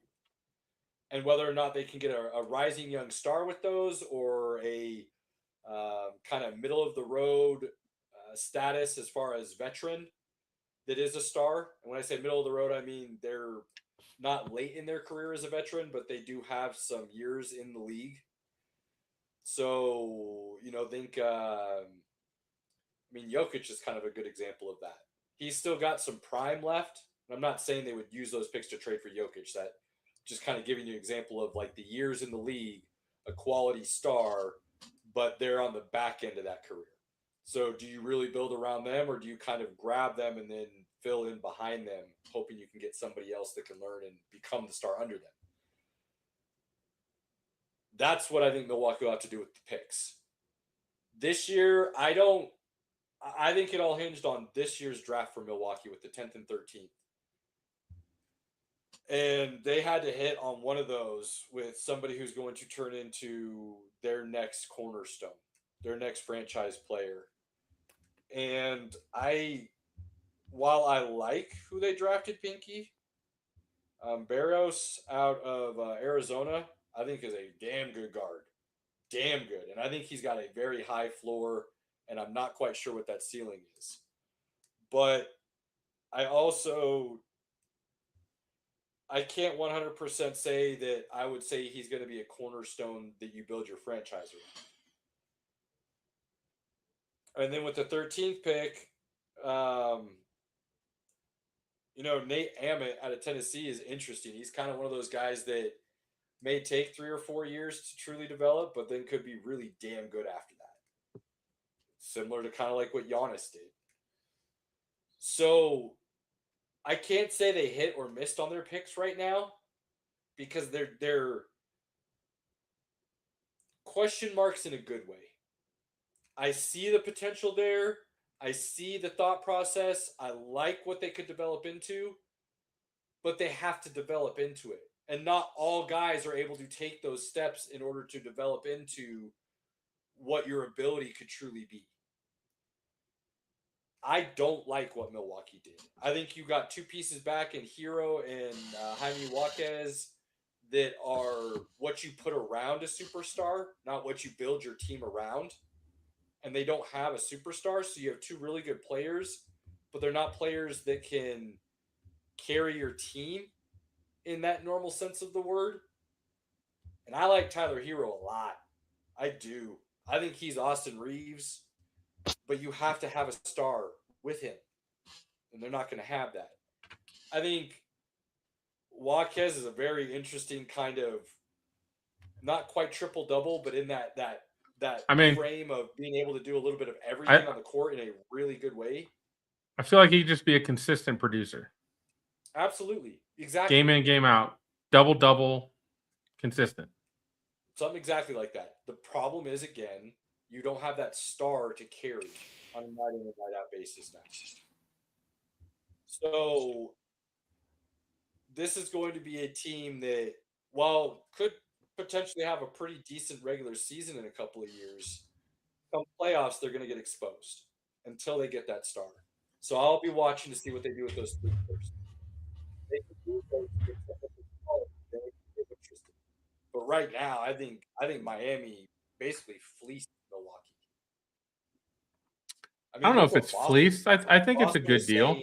And whether or not they can get a rising young star with those or a kind of middle of the road status as far as veteran that is a star. And when I say middle of the road, I mean they're not late in their career as a veteran, but they do have some years in the league. So, think Jokic is kind of a good example of that. He's still got some prime left. I'm not saying they would use those picks to trade for Jokic. That just kind of giving you an example of like the years in the league, a quality star, but they're on the back end of that career. So do you really build around them or do you kind of grab them and then fill in behind them, hoping you can get somebody else that can learn and become the star under them? That's what I think Milwaukee will have to do with the picks. This year, I think it all hinged on this year's draft for Milwaukee with the 10th and 13th. And they had to hit on one of those with somebody who's going to turn into their next cornerstone, their next franchise player. And while I like who they drafted, Pinky, Barros out of Arizona, I think is a damn good guard. Damn good. And I think he's got a very high floor, and I'm not quite sure what that ceiling is. But I can't 100% say that I would say he's going to be a cornerstone that you build your franchise around. And then with the 13th pick, Nate Emmett out of Tennessee is interesting. He's kind of one of those guys that may take 3 or 4 years to truly develop, but then could be really damn good after that. Similar to kind of like what Giannis did. So I can't say they hit or missed on their picks right now because they're question marks in a good way. I see the potential there. I see the thought process. I like what they could develop into, but they have to develop into it. And not all guys are able to take those steps in order to develop into what your ability could truly be. I don't like what Milwaukee did. I think you got 2 pieces back in Hero and Jaime Jaquez that are what you put around a superstar, not what you build your team around. And they don't have a superstar, so you have 2 really good players, but they're not players that can carry your team in that normal sense of the word. And I like Tyler Hero a lot. I do. I think he's Austin Reeves, but you have to have a star with him. And they're not going to have that. I think Jaquez is a very interesting kind of not quite triple double, but in that I mean, frame of being able to do a little bit of everything on the court in a really good way. I feel like he could just be a consistent producer. Absolutely. Exactly. Game in, game out. Double, consistent. Something exactly like that. The problem is, again, you don't have that star to carry on a night in and night out basis now. So this is going to be a team that, while could potentially have a pretty decent regular season in a couple of years, come playoffs, they're going to get exposed until they get that star. So I'll be watching to see what they do with those three first. They can do those things, then it can get interesting. But right now, I think Miami basically fleeced Milwaukee. I don't know if it's fleeced. I think it's a good deal.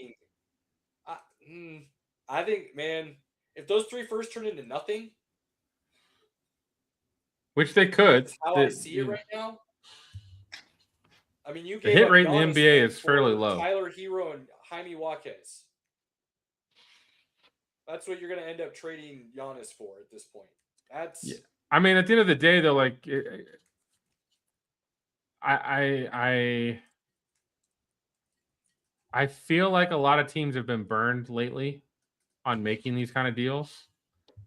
I think, man, if those three first turn into nothing, which they could. That's how I see it right now. I mean, you the gave hit up rate in Giannis the NBA is fairly for low. Tyler Hero and Jaime Jaquez. That's what you're going to end up trading Giannis for at this point. That's. Yeah. I mean, at the end of the day, though, like I feel like a lot of teams have been burned lately on making these kind of deals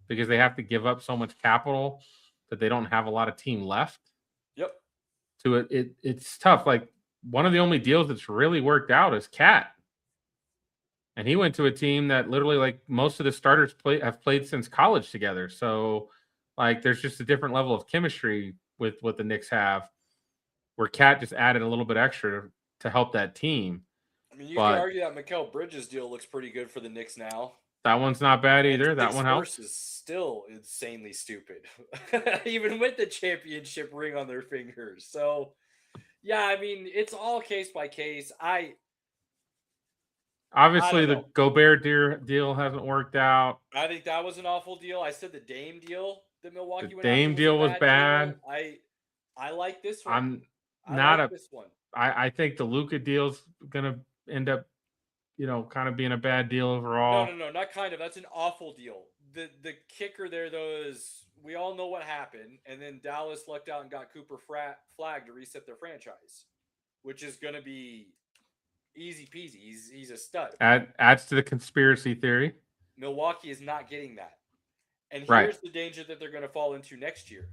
because they have to give up so much capital that they don't have a lot of team left. Yep. To it's tough. Like one of the only deals that's really worked out is Cat. And he went to a team that literally, like, most of the starters have played since college together. So, like, there's just a different level of chemistry with what the Knicks have, where Cat just added a little bit extra to help that team. I mean, you can argue that Mikal Bridges deal looks pretty good for the Knicks now. That one's not bad either. That one helps. Is still insanely stupid, even with the championship ring on their fingers. So, yeah, I mean, it's all case by case. Obviously, the Gobert deal hasn't worked out. I think that was an awful deal. I said the Dame deal that Milwaukee the went Dame after deal was bad. I like this one. This one. I think the Luka deal's gonna end up, kind of being a bad deal overall. No, not kind of. That's an awful deal. The kicker there though is we all know what happened, and then Dallas lucked out and got Cooper flagged to reset their franchise, which is gonna be easy peasy. He's a stud. Adds to the conspiracy theory. Milwaukee is not getting that. And here's the danger that they're going to fall into next year.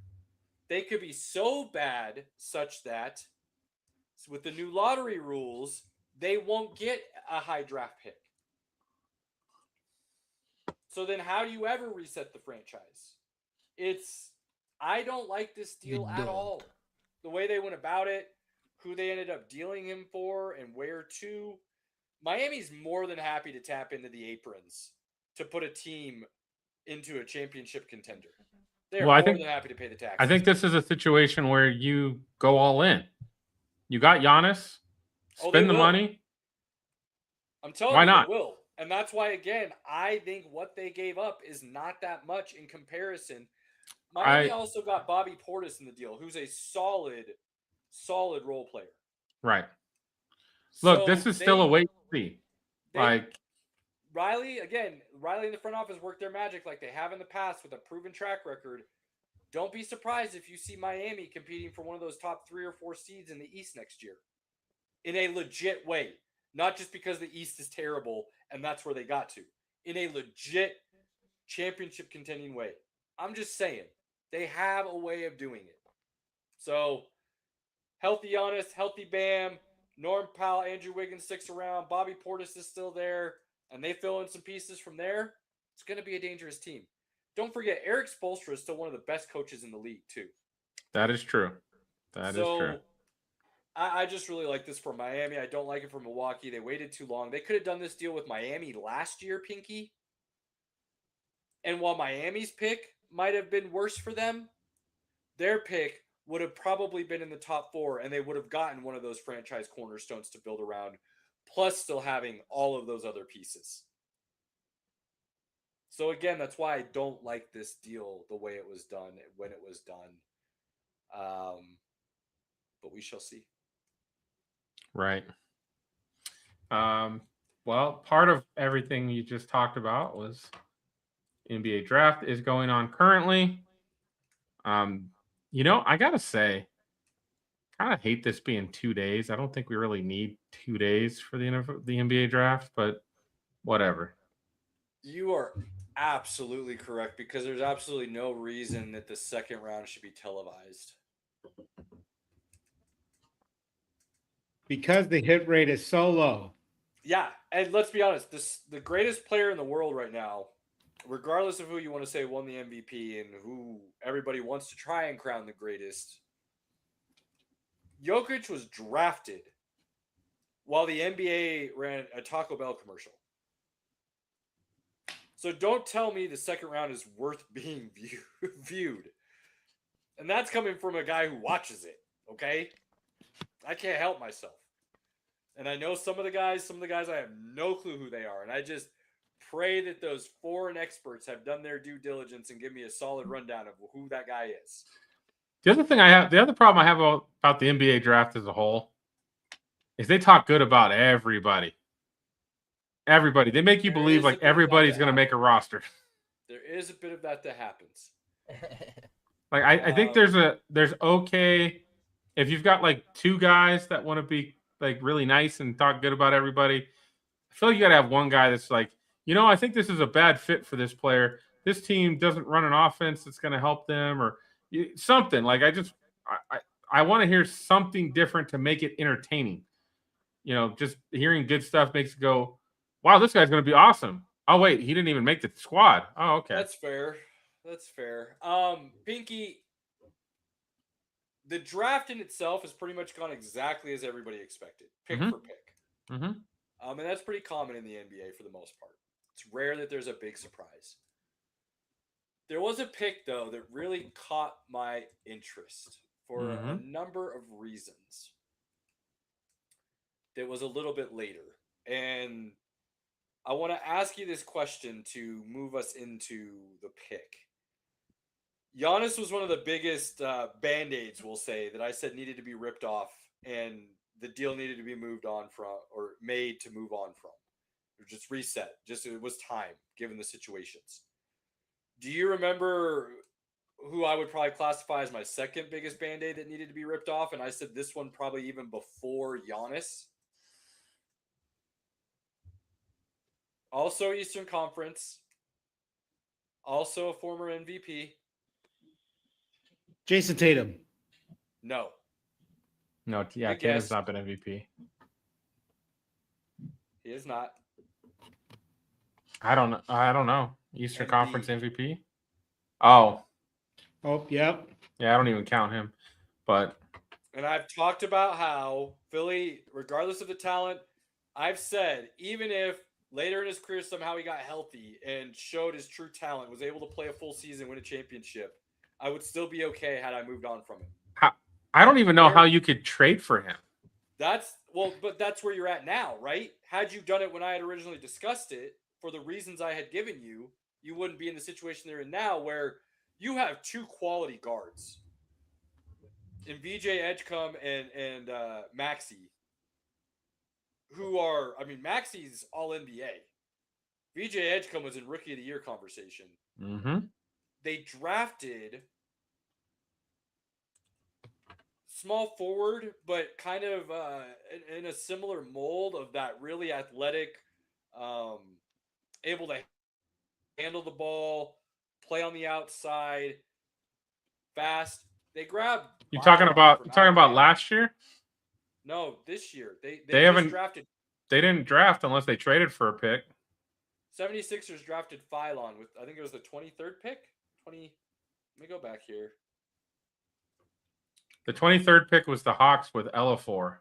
They could be so bad such that with the new lottery rules, they won't get a high draft pick. So then how do you ever reset the franchise? I don't like this deal at all. The way they went about it, who they ended up dealing him for, and where to. Miami's more than happy to tap into the aprons to put a team into a championship contender. They're more than happy to pay the taxes. I think this is a situation where you go all in. You got Giannis, spend the money. I'm telling you, they will. And that's why, again, I think what they gave up is not that much in comparison. Miami also got Bobby Portis in the deal, who's a solid role player. Right. Look, this is still a wait to see. Riley in the front office worked their magic like they have in the past with a proven track record. Don't be surprised if you see Miami competing for one of those top 3 or 4 seeds in the East next year in a legit way. Not just because the East is terrible and that's where they got to. In a legit championship contending way. I'm just saying. They have a way of doing it. So, healthy Giannis, healthy Bam, Norm Powell, Andrew Wiggins sticks around, Bobby Portis is still there, and they fill in some pieces from there. It's going to be a dangerous team. Don't forget, Eric Spoelstra is still one of the best coaches in the league, too. That is true. That is true. I just really like this for Miami. I don't like it for Milwaukee. They waited too long. They could have done this deal with Miami last year, Pinky. And while Miami's pick might have been worse for them, their pick would have probably been in the top 4, and they would have gotten one of those franchise cornerstones to build around, plus still having all of those other pieces. So again, that's why I don't like this deal the way it was done when it was done. But we shall see. Right. Well, part of everything you just talked about was NBA draft is going on currently. I gotta say, kind of hate this being 2 days. I don't think we really need 2 days for the NBA draft, but whatever. You are absolutely correct because there's absolutely no reason that the second round should be televised. Because the hit rate is so low. Yeah, and let's be honest, the greatest player in the world right now, regardless of who you want to say won the MVP and who everybody wants to try and crown the greatest, Jokic was drafted while the NBA ran a Taco Bell commercial. So don't tell me the second round is worth being viewed. And that's coming from a guy who watches it, okay? I can't help myself. And I know some of the guys I have no clue who they are. And I just pray that those foreign experts have done their due diligence and give me a solid rundown of who that guy is. The other problem I have about the NBA draft as a whole is they talk good about everybody. Everybody. They make you believe like everybody's going to make a roster. There is a bit of that happens. Like I think there's okay if you've got like two guys that want to be like really nice and talk good about everybody. I feel like you got to have one guy that's like, I think this is a bad fit for this player. This team doesn't run an offense that's going to help them or something. Like I want to hear something different to make it entertaining. Just hearing good stuff makes it go, wow, this guy's going to be awesome. Oh, wait, he didn't even make the squad. Oh, okay. That's fair. Pinky, the draft in itself has pretty much gone exactly as everybody expected, pick for pick. And that's pretty common in the NBA for the most part. It's rare that there's a big surprise. There was a pick, though, that really caught my interest for a number of reasons. That was a little bit later. And I want to ask you this question to move us into the pick. Giannis was one of the biggest Band-Aids, we'll say, that I said needed to be ripped off and the deal needed to be moved on from or made to move on from. Or just reset. It was time, given the situations. Do you remember who I would probably classify as my second biggest Band-Aid that needed to be ripped off? And I said this one probably even before Giannis. Also Eastern Conference. Also a former MVP. Jason Tatum. No. Yeah, Tatum's not been MVP. He is not. I don't know. Eastern Conference MVP? Oh. Oh, yep. Yeah, I don't even count him. And I've talked about how Philly, regardless of the talent, I've said, even if later in his career somehow he got healthy and showed his true talent, was able to play a full season, win a championship, I would still be okay had I moved on from him. I don't even know how you could trade for him. But that's where you're at now, right? Had you done it when I had originally discussed it, for the reasons I had given you, you wouldn't be in the situation they're in now where you have two quality guards. In VJ Edgecombe and Maxey, who are, Maxey's all NBA. VJ Edgecombe was in Rookie of the Year conversation. They drafted small forward, but kind of in a similar mold of that really athletic, able to handle the ball, play on the outside, fast. They grabbed. You talking about last year? No, this year. They haven't drafted. They didn't draft unless they traded for a pick. 76ers drafted Phylon with, I think it was the 23rd pick. Let me go back here. The 23rd pick was the Hawks with Elafor.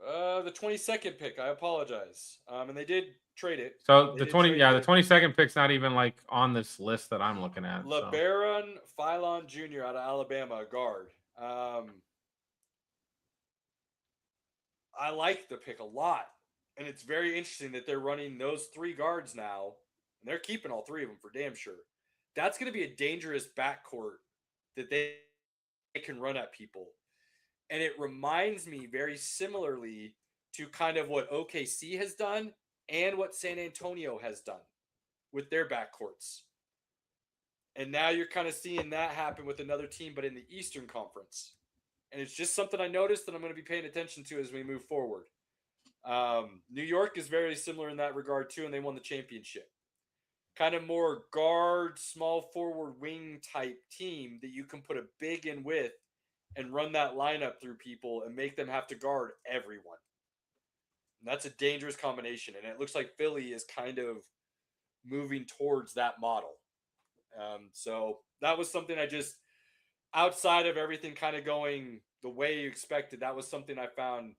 The 22nd pick. I apologize. And they did trade it. So the 22nd pick's not even like on this list that I'm looking at. LeBaron Phylon Jr. out of Alabama, a guard. I like the pick a lot. And it's very interesting that they're running those three guards now and they're keeping all three of them for damn sure. That's going to be a dangerous backcourt that they can run at people. And it reminds me very similarly to kind of what OKC has done and what San Antonio has done with their backcourts. And now you're kind of seeing that happen with another team, but in the Eastern Conference. And it's just something I noticed that I'm going to be paying attention to as we move forward. New York is very similar in that regard too, and they won the championship. Kind of more guard, small forward wing type team that you can put a big in with and run that lineup through people and make them have to guard everyone. And that's a dangerous combination. And it looks like Philly is kind of moving towards that model. So that was something I just, outside of everything kind of going the way you expected, that was something I found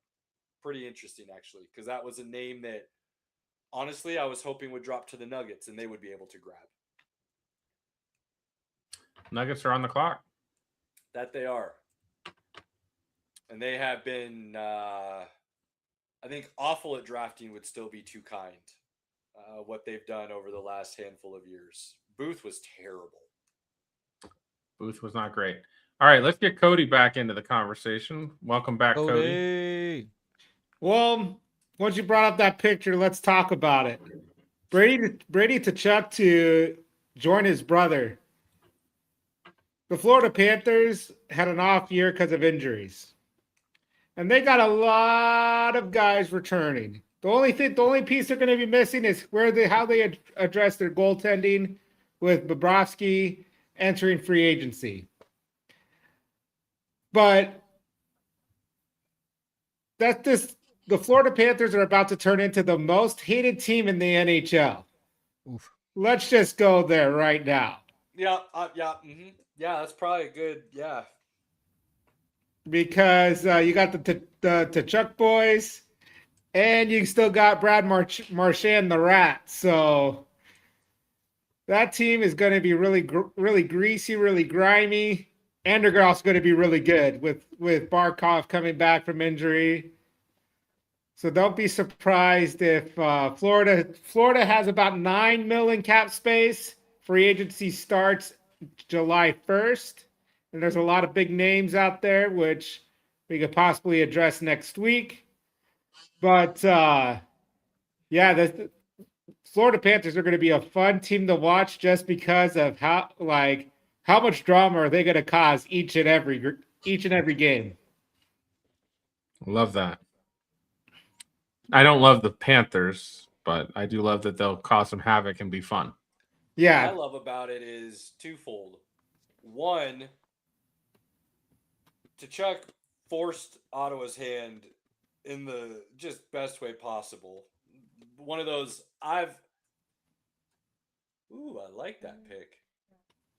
pretty interesting, actually, because that was a name that, honestly, I was hoping would drop to the Nuggets and they would be able to grab. Nuggets are on the clock. That they are. And they have been, I think, awful at drafting would still be too kind. What they've done over the last handful of years. Booth was terrible. Booth was not great. All right, let's get Cody back into the conversation. Welcome back, Cody. Well, once you brought up that picture, let's talk about it. Brady to Chuck to join his brother. The Florida Panthers had an off year because of injuries. And they got a lot of guys returning. The only piece they're going to be missing is how they address their goaltending with Bobrovsky entering free agency. But the Florida Panthers are about to turn into the most hated team in the NHL. Oof. Let's just go there right now. Yeah, mm-hmm. Yeah, that's probably a good, yeah. Because you got the Chuck boys, and you still got Brad Marchand the Rat. So that team is going to be really, really greasy, really grimy. And they're also going to be really good with Barkov coming back from injury. So don't be surprised if Florida has about $9 million cap space. Free agency starts July 1st. And there's a lot of big names out there, which we could possibly address next week. But, the Florida Panthers are going to be a fun team to watch just because of how much drama are they going to cause each and every game. Love that. I don't love the Panthers, but I do love that they'll cause some havoc and be fun. Yeah. What I love about it is twofold. One, Chuck forced Ottawa's hand in the just best way possible. One of those I like that pick.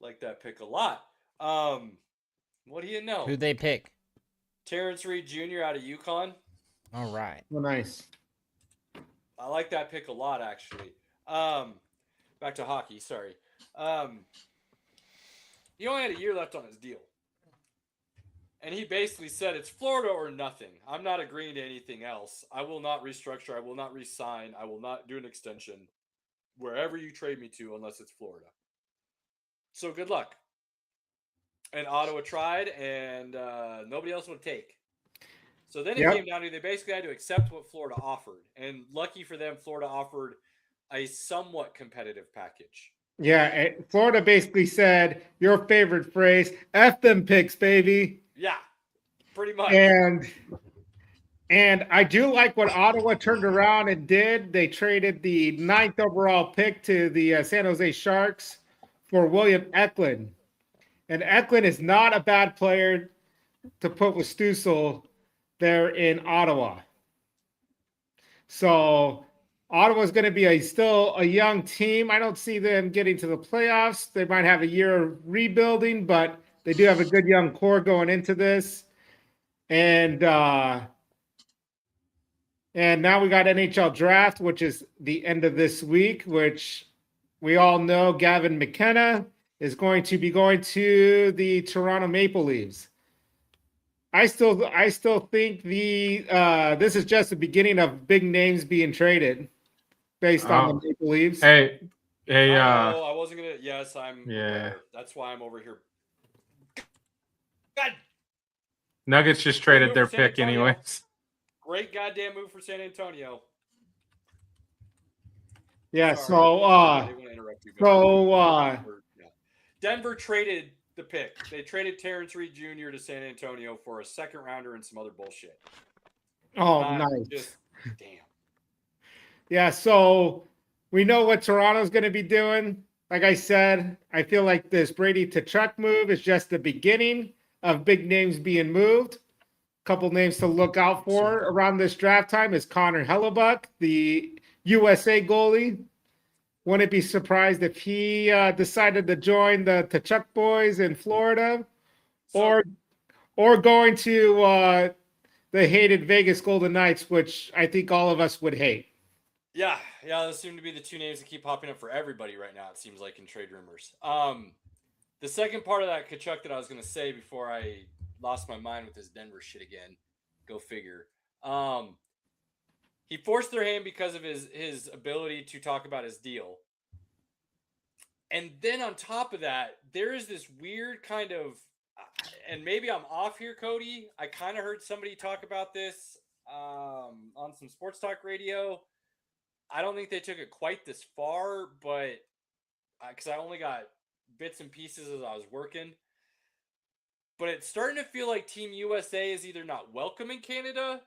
Like that pick a lot. What do you know? Who'd they pick? Terrence Reed Jr. out of UConn. All right. Well, nice. I like that pick a lot, actually. Back to hockey, sorry. He only had a year left on his deal. And he basically said, it's Florida or nothing. I'm not agreeing to anything else. I will not restructure. I will not re-sign. I will not do an extension wherever you trade me to unless it's Florida. So good luck. And Ottawa tried, and nobody else would take. So then it came down to they basically had to accept what Florida offered. And lucky for them, Florida offered a somewhat competitive package. Yeah, Florida basically said, your favorite phrase, F them picks, baby. Yeah, pretty much. And I do like what Ottawa turned around and did. They traded the 9th overall pick to the San Jose Sharks for William Eklund. And Eklund is not a bad player to put with Stützle there in Ottawa. So Ottawa's going to be still a young team. I don't see them getting to the playoffs. They might have a year of rebuilding, but they do have a good young core going into this. And now we got NHL draft, which is the end of this week, which we all know Gavin McKenna is going to be going to the Toronto Maple Leafs. I still think this is just the beginning of big names being traded based on the Maple Leafs. Hey, Hey, I wasn't gonna. Yes, I'm Yeah. aware. That's why I'm over here. God, Nuggets just Great traded move their for San pick Antonio. anyways. great goddamn move for San Antonio. Yeah. Sorry, I didn't want to interrupt you. Denver traded the pick. They traded Terrence Reed Jr. to San Antonio for a second rounder and some other bullshit. Nice. Just damn. Yeah, so we know what Toronto's going to be doing. Like I said, I feel like this Brady to Chuck move is just the beginning of big names being moved. A couple names to look out for around this draft time is Connor Hellebuck, the USA goalie. Wouldn't be surprised if he decided to join the Tkachuk boys in Florida, or going to the hated Vegas Golden Knights, which I think all of us would hate. Yeah, those seem to be the two names that keep popping up for everybody right now, it seems like, in trade rumors. The second part of that Tkachuk that I was going to say before I lost my mind with this Denver shit again, go figure. He forced their hand because of his ability to talk about his deal. And then on top of that, there is this weird kind of, and maybe I'm off here, Cody. I kind of heard somebody talk about this on some sports talk radio. I don't think they took it quite this far, but because I only got bits and pieces as I was working. But it's starting to feel like Team USA is either not welcome in Canada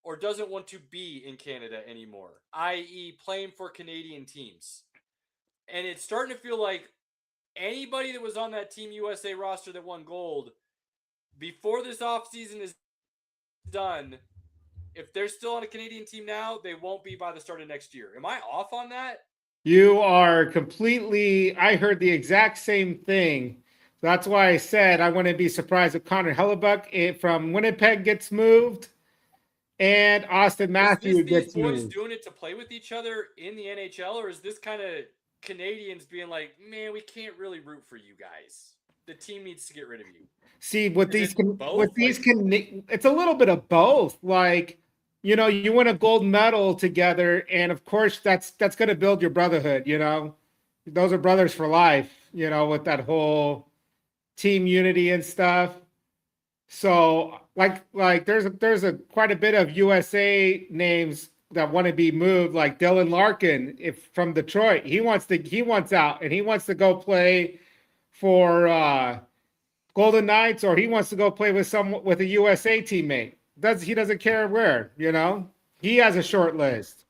or doesn't want to be in Canada anymore, i.e. playing for Canadian teams. And it's starting to feel like anybody that was on that Team USA roster that won gold, before this offseason is done, if they're still on a Canadian team now, they won't be by the start of next year. Am I off on that? You are completely, I heard the exact same thing. That's why I said I wouldn't be surprised if Connor Hellebuck from Winnipeg gets moved and Austin Matthews gets moved. These boys doing it to play with each other in the NHL, or is this kind of Canadians being like, man, we can't really root for you guys. The team needs to get rid of you. See, it's a little bit of both. Like, you know, you win a gold medal together, and of course that's going to build your brotherhood, you know. Those are brothers for life, you know, with that whole team unity and stuff. So like there's a quite a bit of USA names that want to be moved, like Dylan Larkin from Detroit. He wants out and he wants to go play for Golden Knights, or he wants to go play with a USA teammate. He doesn't care where, you know. He has a short list.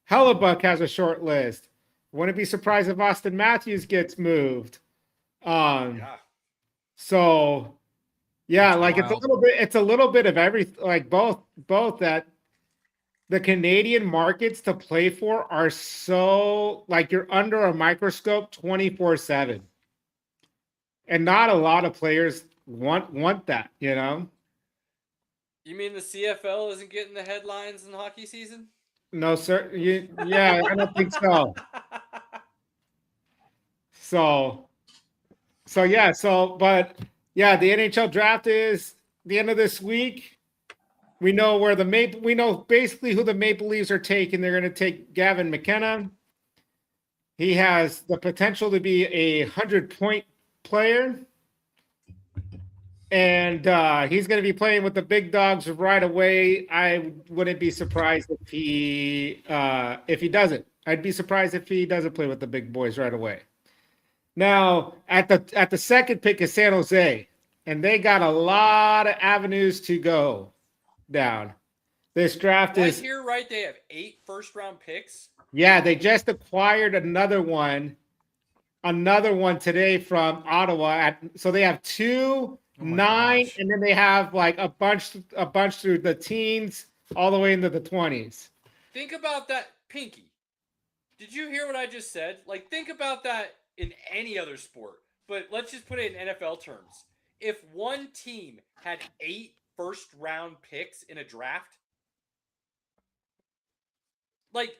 Hellebuck has a short list. Wouldn't be surprised if Austin Matthews gets moved. So yeah, like it's a little bit of everything. Like both that the Canadian markets to play for are so, like, you're under a microscope 24/7. And not a lot of players want that, you know? You mean the CFL isn't getting the headlines in hockey season? No, sir. Yeah, I don't think so. But yeah, the NHL draft is the end of this week. We know basically who the Maple Leafs are taking. They're going to take Gavin McKenna. He has the potential to be a 100-point player. And he's going to be playing with the big dogs right away. I wouldn't be surprised if he doesn't. I'd be surprised if he doesn't play with the big boys right away. Now, at the second pick is San Jose, and they got a lot of avenues to go down. This draft is here, right? They have 8 first-round picks. Yeah, they just acquired another one today from Ottawa. So they have 2, 9, and then they have like a bunch through the teens all the way into the 20s. Think about that, Pinky. Did you hear what I just said? Like, think about that in any other sport, but let's just put it in NFL terms. If one team had 8 first-round picks in a draft, like,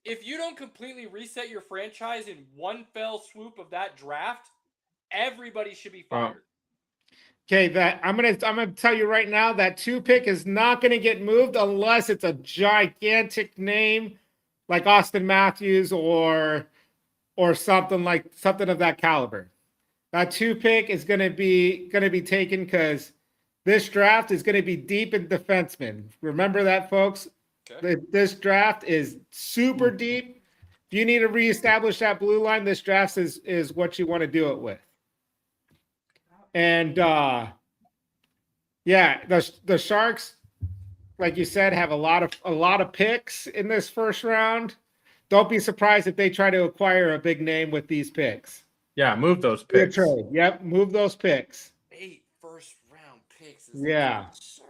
if you don't completely reset your franchise in one fell swoop of that draft, everybody should be fired. Okay, I'm gonna tell you right now that 2 pick is not gonna get moved unless it's a gigantic name like Austin Matthews or or something of that caliber. That 2 pick is going to be taken because this draft is going to be deep in defensemen. Remember that, folks. Okay. This draft is super deep. If you need to reestablish that blue line, this draft is what you want to do it with. And yeah, the Sharks, like you said, have a lot of picks in this first round. Don't be surprised if they try to acquire a big name with these picks. Yeah, move those Be a picks. trade. Yep, move those picks. 8 first-round picks. Yeah. Absurd.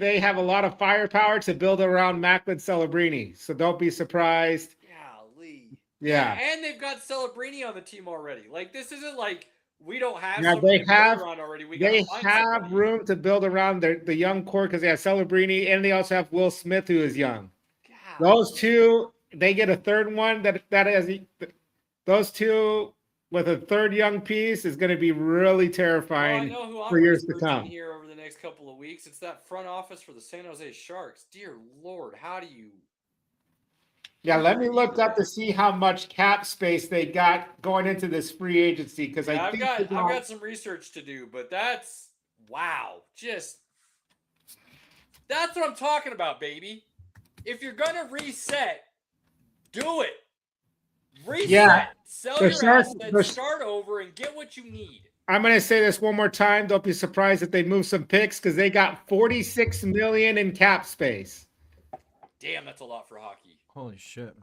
They have a lot of firepower to build around Macklin Celebrini, so don't be surprised. Golly. Yeah. And they've got Celebrini on the team already. Like, this isn't like we don't have Now somebody they to build have around already. We they gotta find have somebody. room to build around the young core because they have Celebrini and they also have Will Smith, who is young. Golly. Those two, they get a third one that has those two with a third young piece is going to be really terrifying. Well, I know who I'm for years to researching come. here over the next couple of weeks. It's that front office for the San Jose Sharks. Dear Lord, how do you? Yeah, let me look up to see how much cap space they got going into this free agency because Yeah, I've I've got some research to do, but that's wow. Just that's what I'm talking about, baby. If you're gonna reset, do it. Reset. Yeah, Sell the your Sharks- assets, start over, and get what you need. I'm going to say this one more time. Don't be surprised if they move some picks because they got $46 million in cap space. Damn, that's a lot for hockey. Holy shit.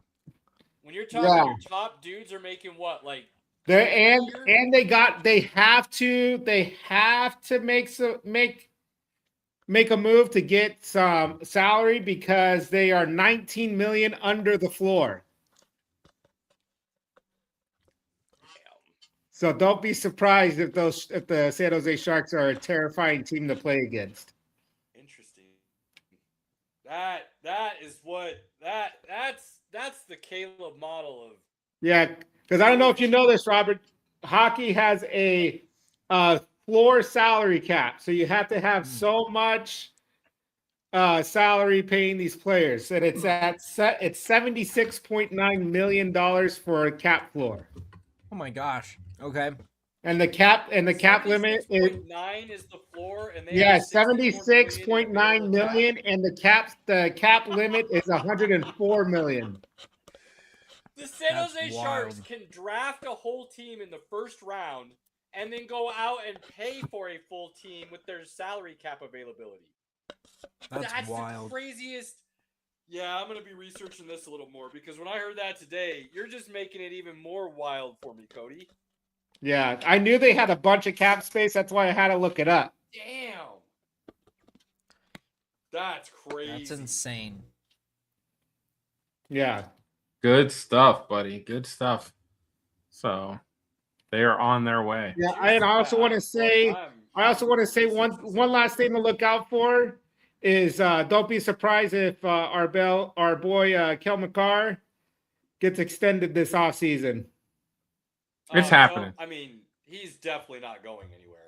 When you're talking Yeah. your top dudes are making what, like They year? and they have to make a move to get some salary because they are 19 million under the floor. So don't be surprised if the San Jose Sharks are a terrifying team to play against. Interesting. That is what that's the Caleb model of Yeah, because I don't know if you know this, Robert. Hockey has a floor salary cap, so you have to have so much salary paying these players, and it's it's $76.9 million for a cap floor, Oh my gosh. Okay. and the cap limit is 76.9 is the floor, and they yeah have 76.9 million, and the cap limit is 104 million. The San That's Jose wild. Sharks can draft a whole team in the first round and then go out and pay for a full team with their salary cap availability. That's wild. The craziest. Yeah, I'm going to be researching this a little more because when I heard that today, you're just making it even more wild for me, Cody. Yeah, I knew they had a bunch of cap space. That's why I had to look it up. Damn. That's crazy. That's insane. Yeah. Good stuff, buddy. Good stuff. So they are on their way. Yeah, and I also want to say one last thing to look out for is don't be surprised if our boy Kel McCarr gets extended this offseason. It's happening. I mean, he's definitely not going anywhere.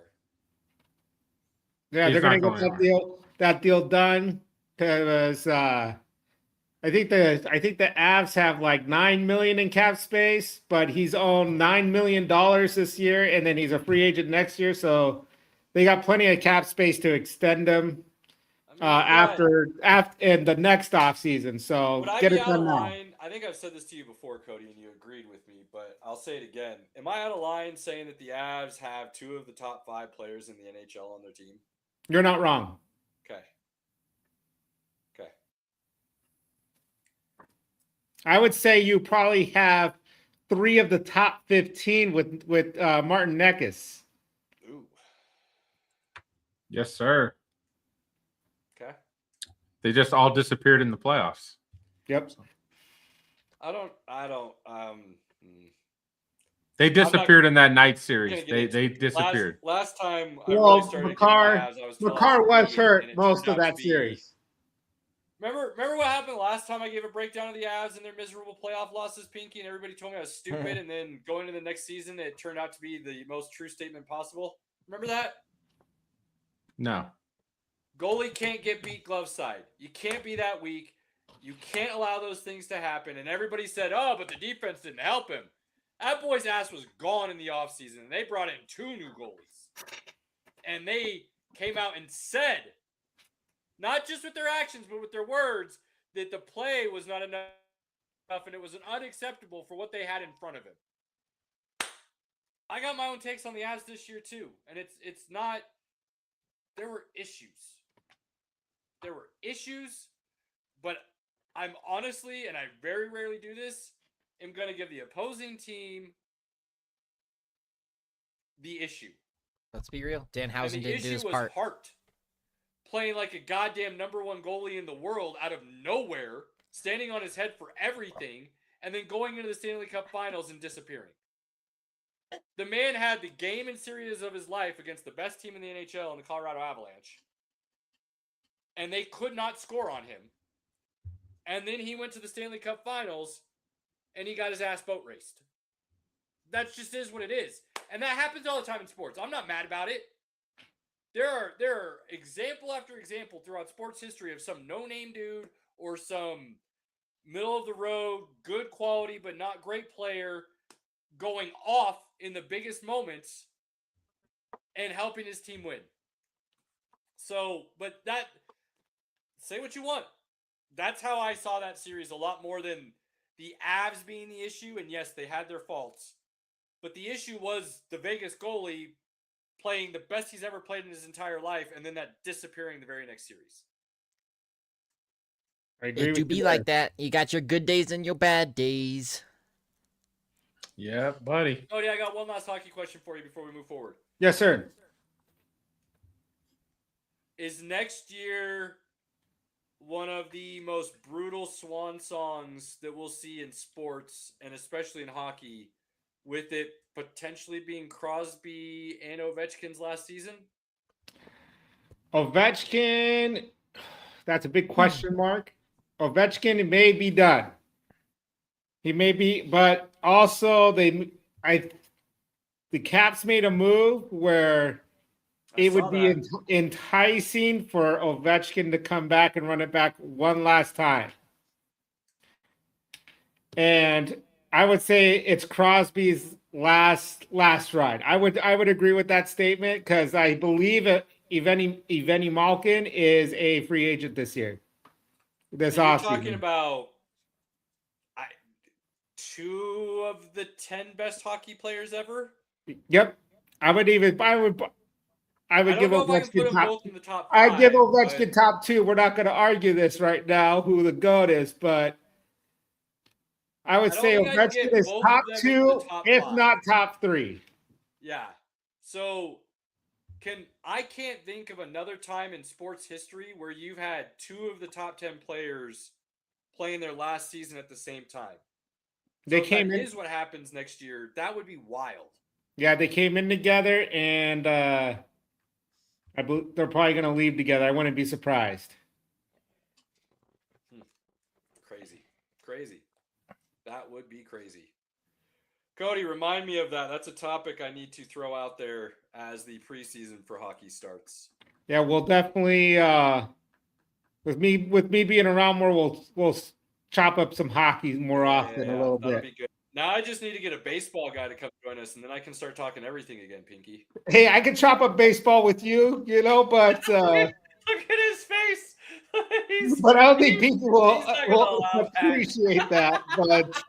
Yeah, He's they're going to not get going that deal done because I think the Avs have like $9 million in cap space, but he's owed $9 million this year, and then he's a free agent next year, so they got plenty of cap space to extend him after in the next offseason. So Would I get be it out of done now. line? I think I've said this to you before, Cody, and you agreed with me, but I'll say it again. Am I out of line saying that the Avs have 2 of the top 5 players in the NHL on their team? You're not wrong. Okay. I would say you probably have 3 of the top 15 with Martin Necas. Ooh. Yes, sir. Okay. They just all disappeared in the playoffs. Yep. I don't. They disappeared in that night series. gonna get They into it. disappeared. Last time I Well, really started getting my Avs, I was telling McCarr was Steve, hurt and it most turned of out that to be- series. Remember what happened last time I gave a breakdown of the Avs and their miserable playoff losses, Pinky, and everybody told me I was stupid, and then going into the next season, it turned out to be the most true statement possible. Remember that? No. Goalie can't get beat glove side. You can't be that weak. You can't allow those things to happen. And everybody said, oh, but the defense didn't help him. That boy's ass was gone in the offseason, and they brought in 2 new goalies. And they came out and said, not just with their actions, but with their words, that the play was not enough and it was unacceptable for what they had in front of him. I got my own takes on the Avs this year too, and it's not. There were issues. But I'm honestly, and I very rarely do this, am going to give the opposing team the issue. Let's be real. Dan And Housen the didn't do issue his was part. Hart playing like a goddamn #1 goalie in the world out of nowhere, standing on his head for everything, and then going into the Stanley Cup Finals and disappearing. The man had the game and series of his life against the best team in the NHL in the Colorado Avalanche, and they could not score on him. And then he went to the Stanley Cup Finals, and he got his ass boat raced. That just is what it is. And that happens all the time in sports. I'm not mad about it. There are example after example throughout sports history of some no-name dude or some middle-of-the-road, good quality but not great player going off in the biggest moments and helping his team win. So, but that, say what you want. That's how I saw that series a lot more than the Avs being the issue. And yes, they had their faults. But the issue was the Vegas goalie playing the best he's ever played in his entire life and then that disappearing the very next series. I agree It with do you be there. like that. You got your good days and your bad days. Yeah, buddy. Cody, I got one last hockey question for you before we move forward. Yes, sir. Is next year one of the most brutal swan songs that we'll see in sports, and especially in hockey, with it potentially being Crosby and Ovechkin's last season? Ovechkin, that's a big question mark. Ovechkin may be done. He may be, but also the Caps made a move where it would be enticing for Ovechkin to come back and run it back one last time. And I would say it's Crosby's last ride. I would agree with that statement because I believe Evgeny Malkin is a free agent this year. This You're offseason. talking about 2 of the 10 best hockey players ever? Yep. I would give I don't know if I can put Ovechkin them top. both in the top 5. I'd give Ovechkin but top 2. We're not going to argue this right now, who the GOAT is, but I would I don't say think I can get Ovechkin is both of top them 2, into the top if 5. not top 3. Yeah. So I can't think of another time in sports history where you've had 2 of the top 10 players playing their last season at the same time. They So came if that in. is what happens next year, that would be wild. Yeah, they came in together, and I believe they're probably going to leave together. I wouldn't be surprised. Crazy. That would be crazy. Cody, remind me of that. That's a topic I need to throw out there as the preseason for hockey starts. Yeah, we'll definitely with me being around more, we'll chop up some hockey more often a little that'll bit. be good. Now I just need to get a baseball guy to come join us, and then I can start talking everything again, Pinky. Hey, I can chop up baseball with you, but Look at his face. but I don't think people he's not gonna will allow that. appreciate that. But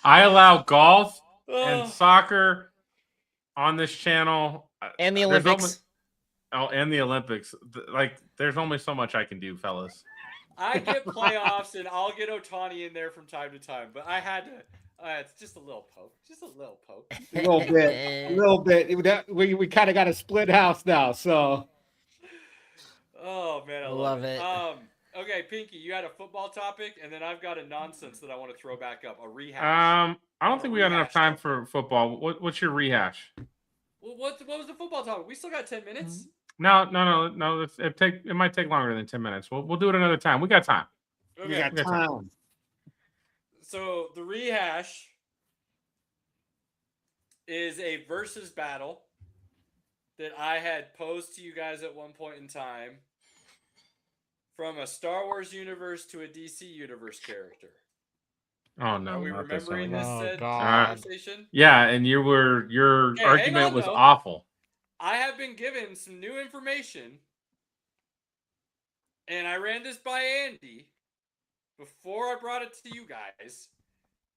I allow golf Oh. and soccer on this channel. And the There's Olympics. and the Olympics. Like, there's only so much I can do, fellas. I get playoffs, and I'll get Ohtani in there from time to time, but I had to. It's just a little poke. a little bit. We kind of got a split house now, so. Oh man, I Love it. Okay, Pinky, you had a football topic, and then I've got a nonsense that I want to throw back up. A rehash. I don't think we got enough time for football. What's your rehash? Well, what was the football topic? We still got 10 minutes. No. It might take longer than 10 minutes. We'll do it another time. We got time. Okay. We got time. So the rehash is a versus battle that I had posed to you guys at one point in time. from a Star Wars universe to a DC universe character. Oh no! Are we not this one remembering again. this Oh, said God. conversation? Yeah, and your Okay, hang argument on, was though. awful. I have been given some new information, and I ran this by Andy before I brought it to you guys,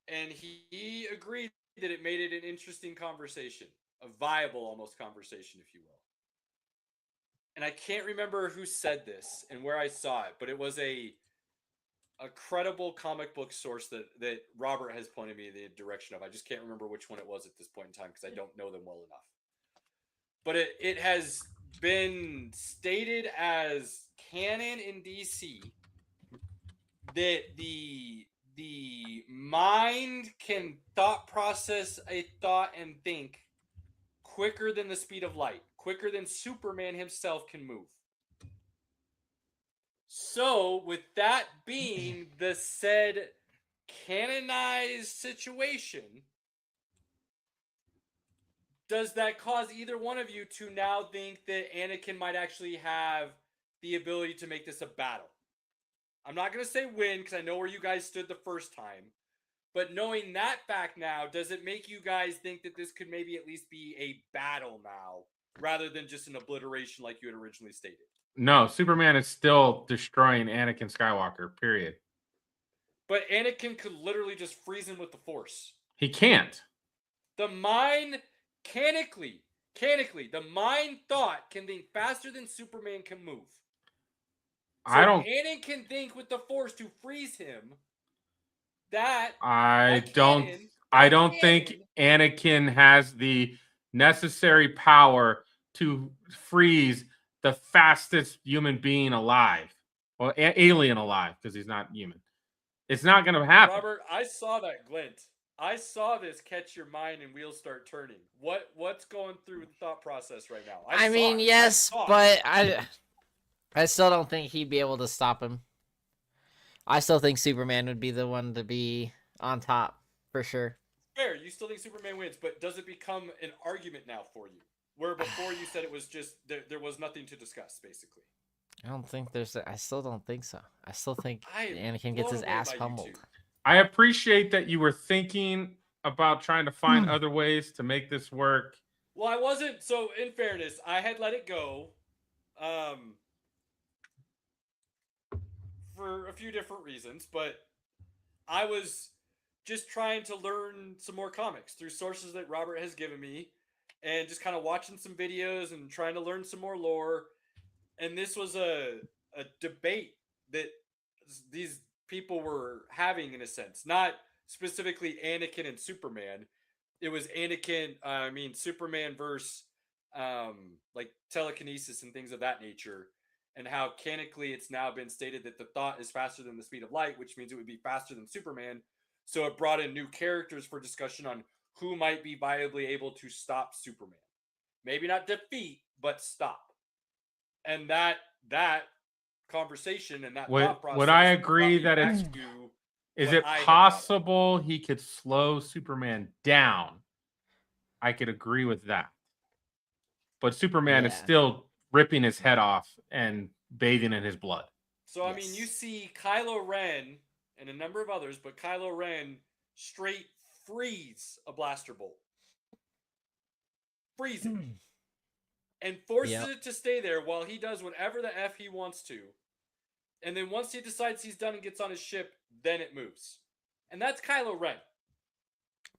and he agreed that it made it an interesting conversation, a viable almost conversation, if you will. And I can't remember who said this and where I saw it, but it was a credible comic book source that Robert has pointed me in the direction of. I just can't remember which one it was at this point in time because I don't know them well enough. But it has been stated as canon in DC that the mind can thought process a thought and think quicker than the speed of light, quicker than Superman himself can move. So, with that being the said canonized situation, does that cause either one of you to now think that Anakin might actually have the ability to make this a battle? I'm not going to say win because I know where you guys stood the first time. But knowing that fact now, does it make you guys think that this could maybe at least be a battle now rather than just an obliteration like you had originally stated? No, Superman is still destroying Anakin Skywalker, period. But Anakin could literally just freeze him with the Force. He can't. The mind, mechanically, the mind thought can think faster than Superman can move. So I don't. Anakin can think with the Force to freeze him. That I that don't. canon- I that don't think canon- Anakin has the necessary power to freeze the fastest human being alive, well, alien alive, because he's not human. It's not going to happen. Robert, I saw that glint. I saw this catch your mind and wheels start turning. What's going through the thought process right now? I saw mean, it. yes, saw it. but I still don't think he'd be able to stop him. I still think Superman would be the one to be on top for sure. Fair, you still think Superman wins, but does it become an argument now for you? Where before you said it was just there was nothing to discuss, basically. I don't think I still don't think so. I still think I am Anakin gets his blown away ass by you pummeled. two. I appreciate that you were thinking about trying to find other ways to make this work. Well, I wasn't. So, in fairness, I had let it go for a few different reasons, but I was just trying to learn some more comics through sources that Robert has given me and just kind of watching some videos and trying to learn some more lore. And this was a debate that these people were having, in a sense, not specifically Anakin and Superman. It was Superman versus like telekinesis and things of that nature, and how canonically it's now been stated that the thought is faster than the speed of light, which means it would be faster than Superman. So it brought in new characters for discussion on who might be viably able to stop Superman. Maybe not defeat, but stop. And that conversation and that thought process. Would I agree that brought me it's back to is what it I had possible he could slow Superman down? I could agree with that. But Superman is Yeah. still ripping his head off and bathing in his blood. So, I mean, you see Kylo Ren and a number of others, but Kylo Ren straight freeze a blaster bolt. Freeze it. And forces it to stay there while he does whatever the F he wants to. And then once he decides he's done and gets on his ship, then it moves. And that's Kylo Ren.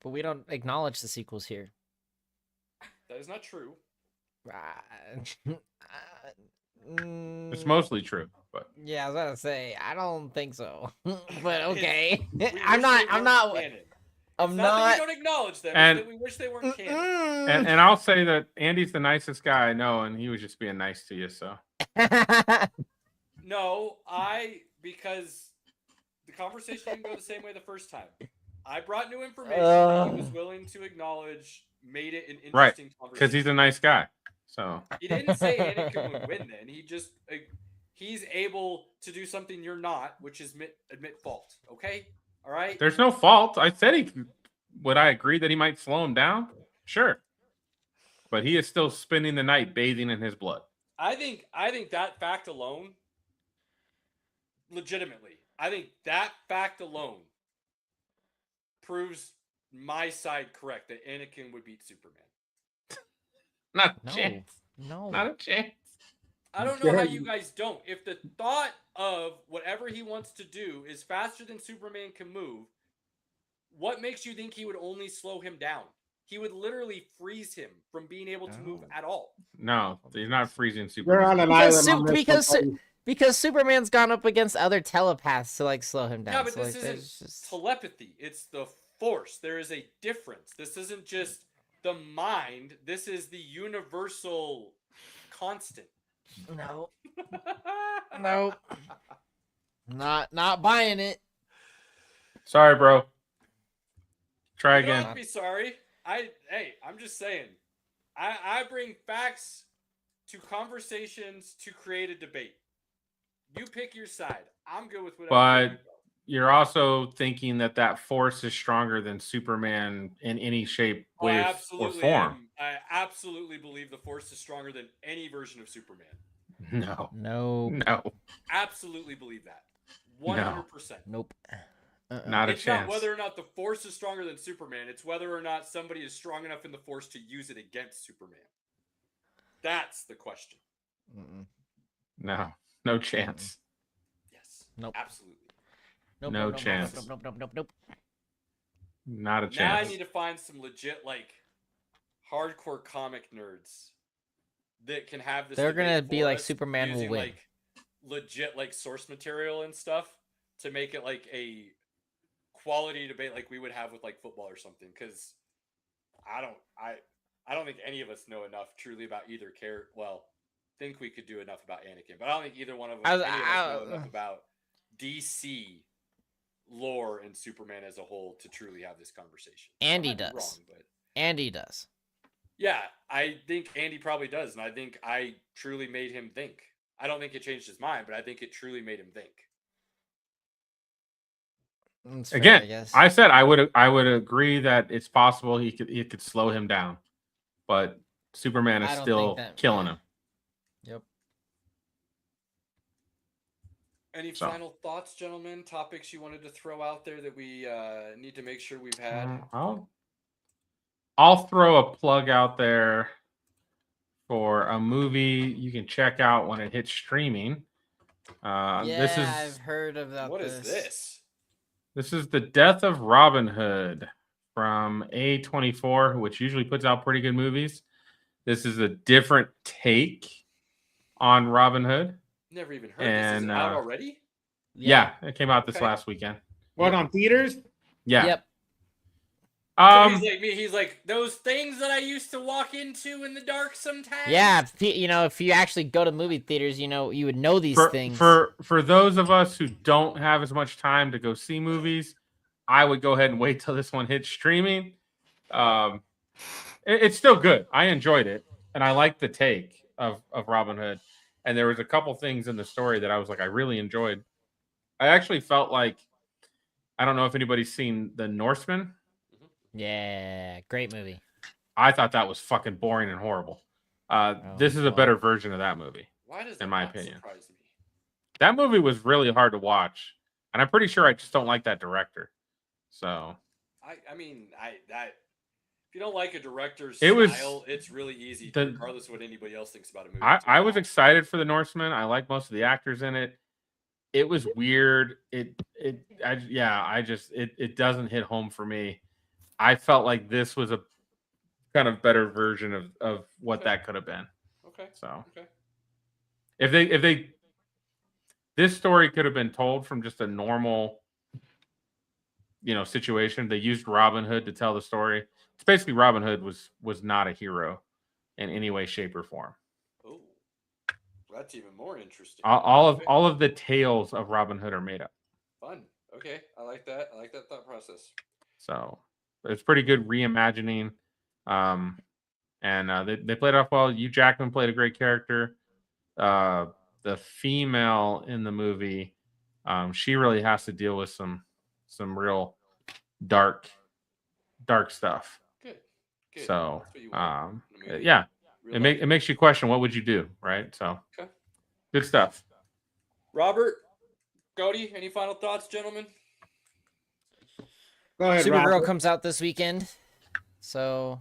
But we don't acknowledge the sequels here. That is not true. It's mostly true, but Yeah, I was gonna say I don't think so. But okay, We I'm wish not. they I'm weren't not. canon. I'm It's not that we not. don't acknowledge them, And- it's that we wish they weren't canon. and I'll say that Andy's the nicest guy I know, and he was just being nice to you. So No, because the conversation didn't go the same way the first time. I brought new information that he was willing to acknowledge, made it an Right, interesting conversation. because he's a nice guy. So He didn't say Anakin would win then. He just, he's able to do something you're not, which is admit fault. Okay? All right? there's no fault. I said would I agree that he might slow him down? Sure. But he is still spending the night bathing in his blood. I think that fact alone legitimately, I think that fact alone proves my side correct that Anakin would beat Superman. Not a No. chance. No. Not a chance. I don't know how you guys don't. If the thought of whatever he wants to do is faster than Superman can move, what makes you think he would only slow him down? He would literally freeze him from being able to move at all. No, he's not freezing You're Superman. on an Because, island on this one, buddy. because Superman's gone up against other telepaths to like slow him down. Yeah, but so, this like, isn't there's just... telepathy. It's the Force. There is a difference. This isn't just the mind. This is the universal constant. No. No. Not buying it. Sorry, bro. Try You don't again. have to be sorry. I'm just saying. I bring facts to conversations to create a debate. You pick your side. I'm good with whatever. But you're also thinking that force is stronger than Superman in any shape, way, or form. I absolutely believe the Force is stronger than any version of Superman. No. No. Absolutely believe that. 100%. Nope. Not a It's chance. not whether or not the Force is stronger than Superman. It's whether or not somebody is strong enough in the Force to use it against Superman. That's the question. No chance. Yes. Nope. Absolutely. Nope. No nope, chance. Nope. Not a Now chance. I need to find some legit, like, hardcore comic nerds that can have this. They're gonna debate be for like us Superman will using, win. like, legit, like, source material and stuff to make it like a quality debate like we would have with like football or something. Because I don't think any of us know enough truly about either character. Well, think we could do enough about Anakin, but I don't think either one of us, any of us know enough about DC lore and Superman as a whole to truly have this conversation. Andy I might be does. wrong, but Andy does. yeah, I think Andy probably does, and I think I truly made him think. I don't think it changed his mind, but I think it truly made him think. That's fair, Again, I guess. I said I would agree that it's possible he could slow him down, but Superman is I don't still think that- killing him. Yep. Any So. final thoughts, gentlemen? Topics you wanted to throw out there that we need to make sure we've had? I'll throw a plug out there for a movie you can check out when it hits streaming. This is I've heard about What this. is this? This is The Death of Robin Hood from A24, which usually puts out pretty good movies. This is a different take on Robin Hood. Never even heard this. Is it out already? Yeah, it came out this Okay. last weekend. What, on theaters? Yeah. Yep. So he's like me. He's like, those things that I used to walk into in the dark sometimes. Yeah, if you actually go to movie theaters, you would know these things. For those of us who don't have as much time to go see movies, I would go ahead and wait till this one hits streaming. It's still good. I enjoyed it, and I like the take of Robin Hood. And there was a couple things in the story that I was like, I really enjoyed. I actually felt like, I don't know if anybody's seen The Norseman. Yeah, great movie. I thought that was fucking boring and horrible. This is a better version of that movie. Why does that in my not opinion? surprise me? That movie was really hard to watch, and I'm pretty sure I just don't like that director. So I mean, if you don't like a director's It was- style, it's really easy, the- regardless of what anybody else thinks about a movie. I was excited for The Norseman. I like most of the actors in it. It was weird. It doesn't hit home for me. I felt like this was a kind of better version of what that could have been. Okay. So Okay. if they this story could have been told from just a normal situation. They used Robin Hood to tell the story. It's basically Robin Hood was not a hero in any way, shape, or form. Oh, that's even more interesting. All of the tales of Robin Hood are made up. Fun. Okay, I like that. I like that thought process. So it's pretty good reimagining. And they played it off well. Hugh Jackman played a great character. The female in the movie, she really has to deal with some real dark stuff. Good. Good. So That's what you want in a movie. yeah, Real it life. makes you question what would you do, right? So Okay. good stuff. Robert, Cody, any final thoughts, gentlemen? Go ahead, Supergirl Robert. comes out this weekend, so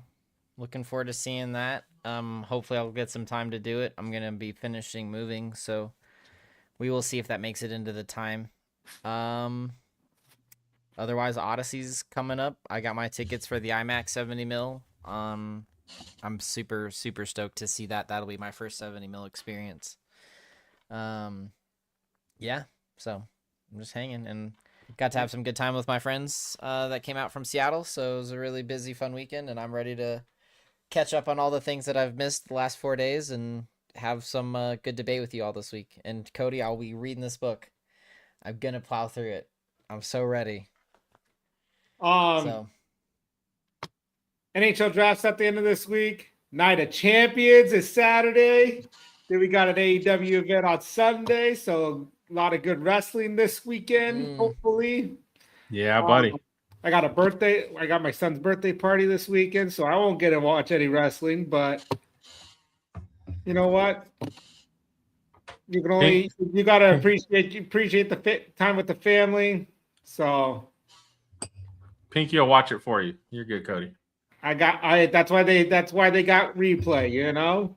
looking forward to seeing that. Hopefully I'll get some time to do it. I'm gonna be finishing moving, so we will see if that makes it into the time. Otherwise, Odyssey's coming up. I got my tickets for the IMAX 70 mil. I'm super stoked to see that. That'll be my first 70 mil experience. Yeah, so I'm just hanging and got to have some good time with my friends that came out from Seattle. So it was a really busy, fun weekend, and I'm ready to catch up on all the things that I've missed the last 4 days and have some good debate with you all this week. And Cody, I'll be reading this book. I'm gonna plow through it. I'm so ready. NHL drafts at the end of this week. Night of Champions is Saturday. Then we got an AEW event on Sunday. So a lot of good wrestling this weekend, hopefully. Yeah, buddy. I got my son's birthday party this weekend, so I won't get to watch any wrestling, but you know what? You gotta appreciate the time with the family. So Pinky will watch it for you. You're good, Cody. that's why they got replay, you know?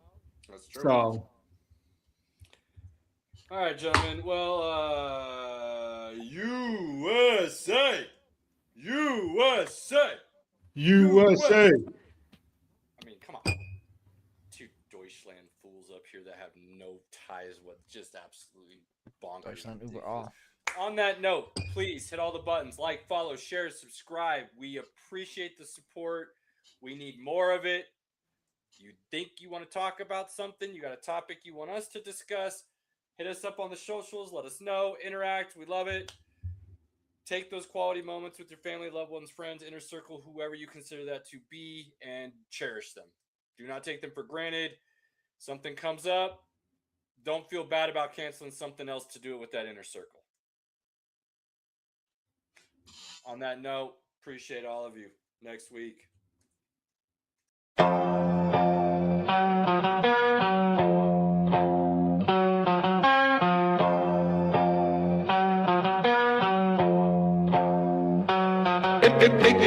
That's true. So all right, gentlemen. Well, USA. USA. I mean, come on. Two Deutschland fools up here that have no ties with just absolutely bonkers. Deutschland über all. On that note, please hit all the buttons. Like, follow, share, subscribe. We appreciate the support. We need more of it. You think you want to talk about something? You got a topic you want us to discuss? Hit us up on the socials. Let us know. Interact. We love it. Take those quality moments with your family, loved ones, friends, inner circle, whoever you consider that to be, and cherish them. Do not take them for granted. Something comes up, don't feel bad about canceling something else to do it with that inner circle. On that note, appreciate all of you. Next week.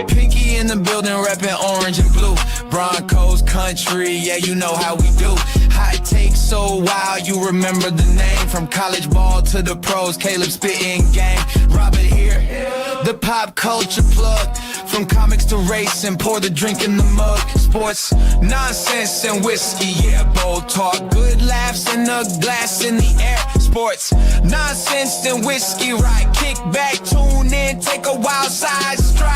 Pinky in the building, reppin' orange and blue. Broncos country, yeah, you know how we do. Hot take so wild, you remember the name. From college ball to the pros, Caleb spitting game. Robert here, the pop culture plug. From comics to racing, pour the drink in the mug. Sports, nonsense and whiskey, yeah, bold talk. Good laughs and a glass in the air. Sports, nonsense and whiskey, right? Kick back, tune in, take a wild side strike.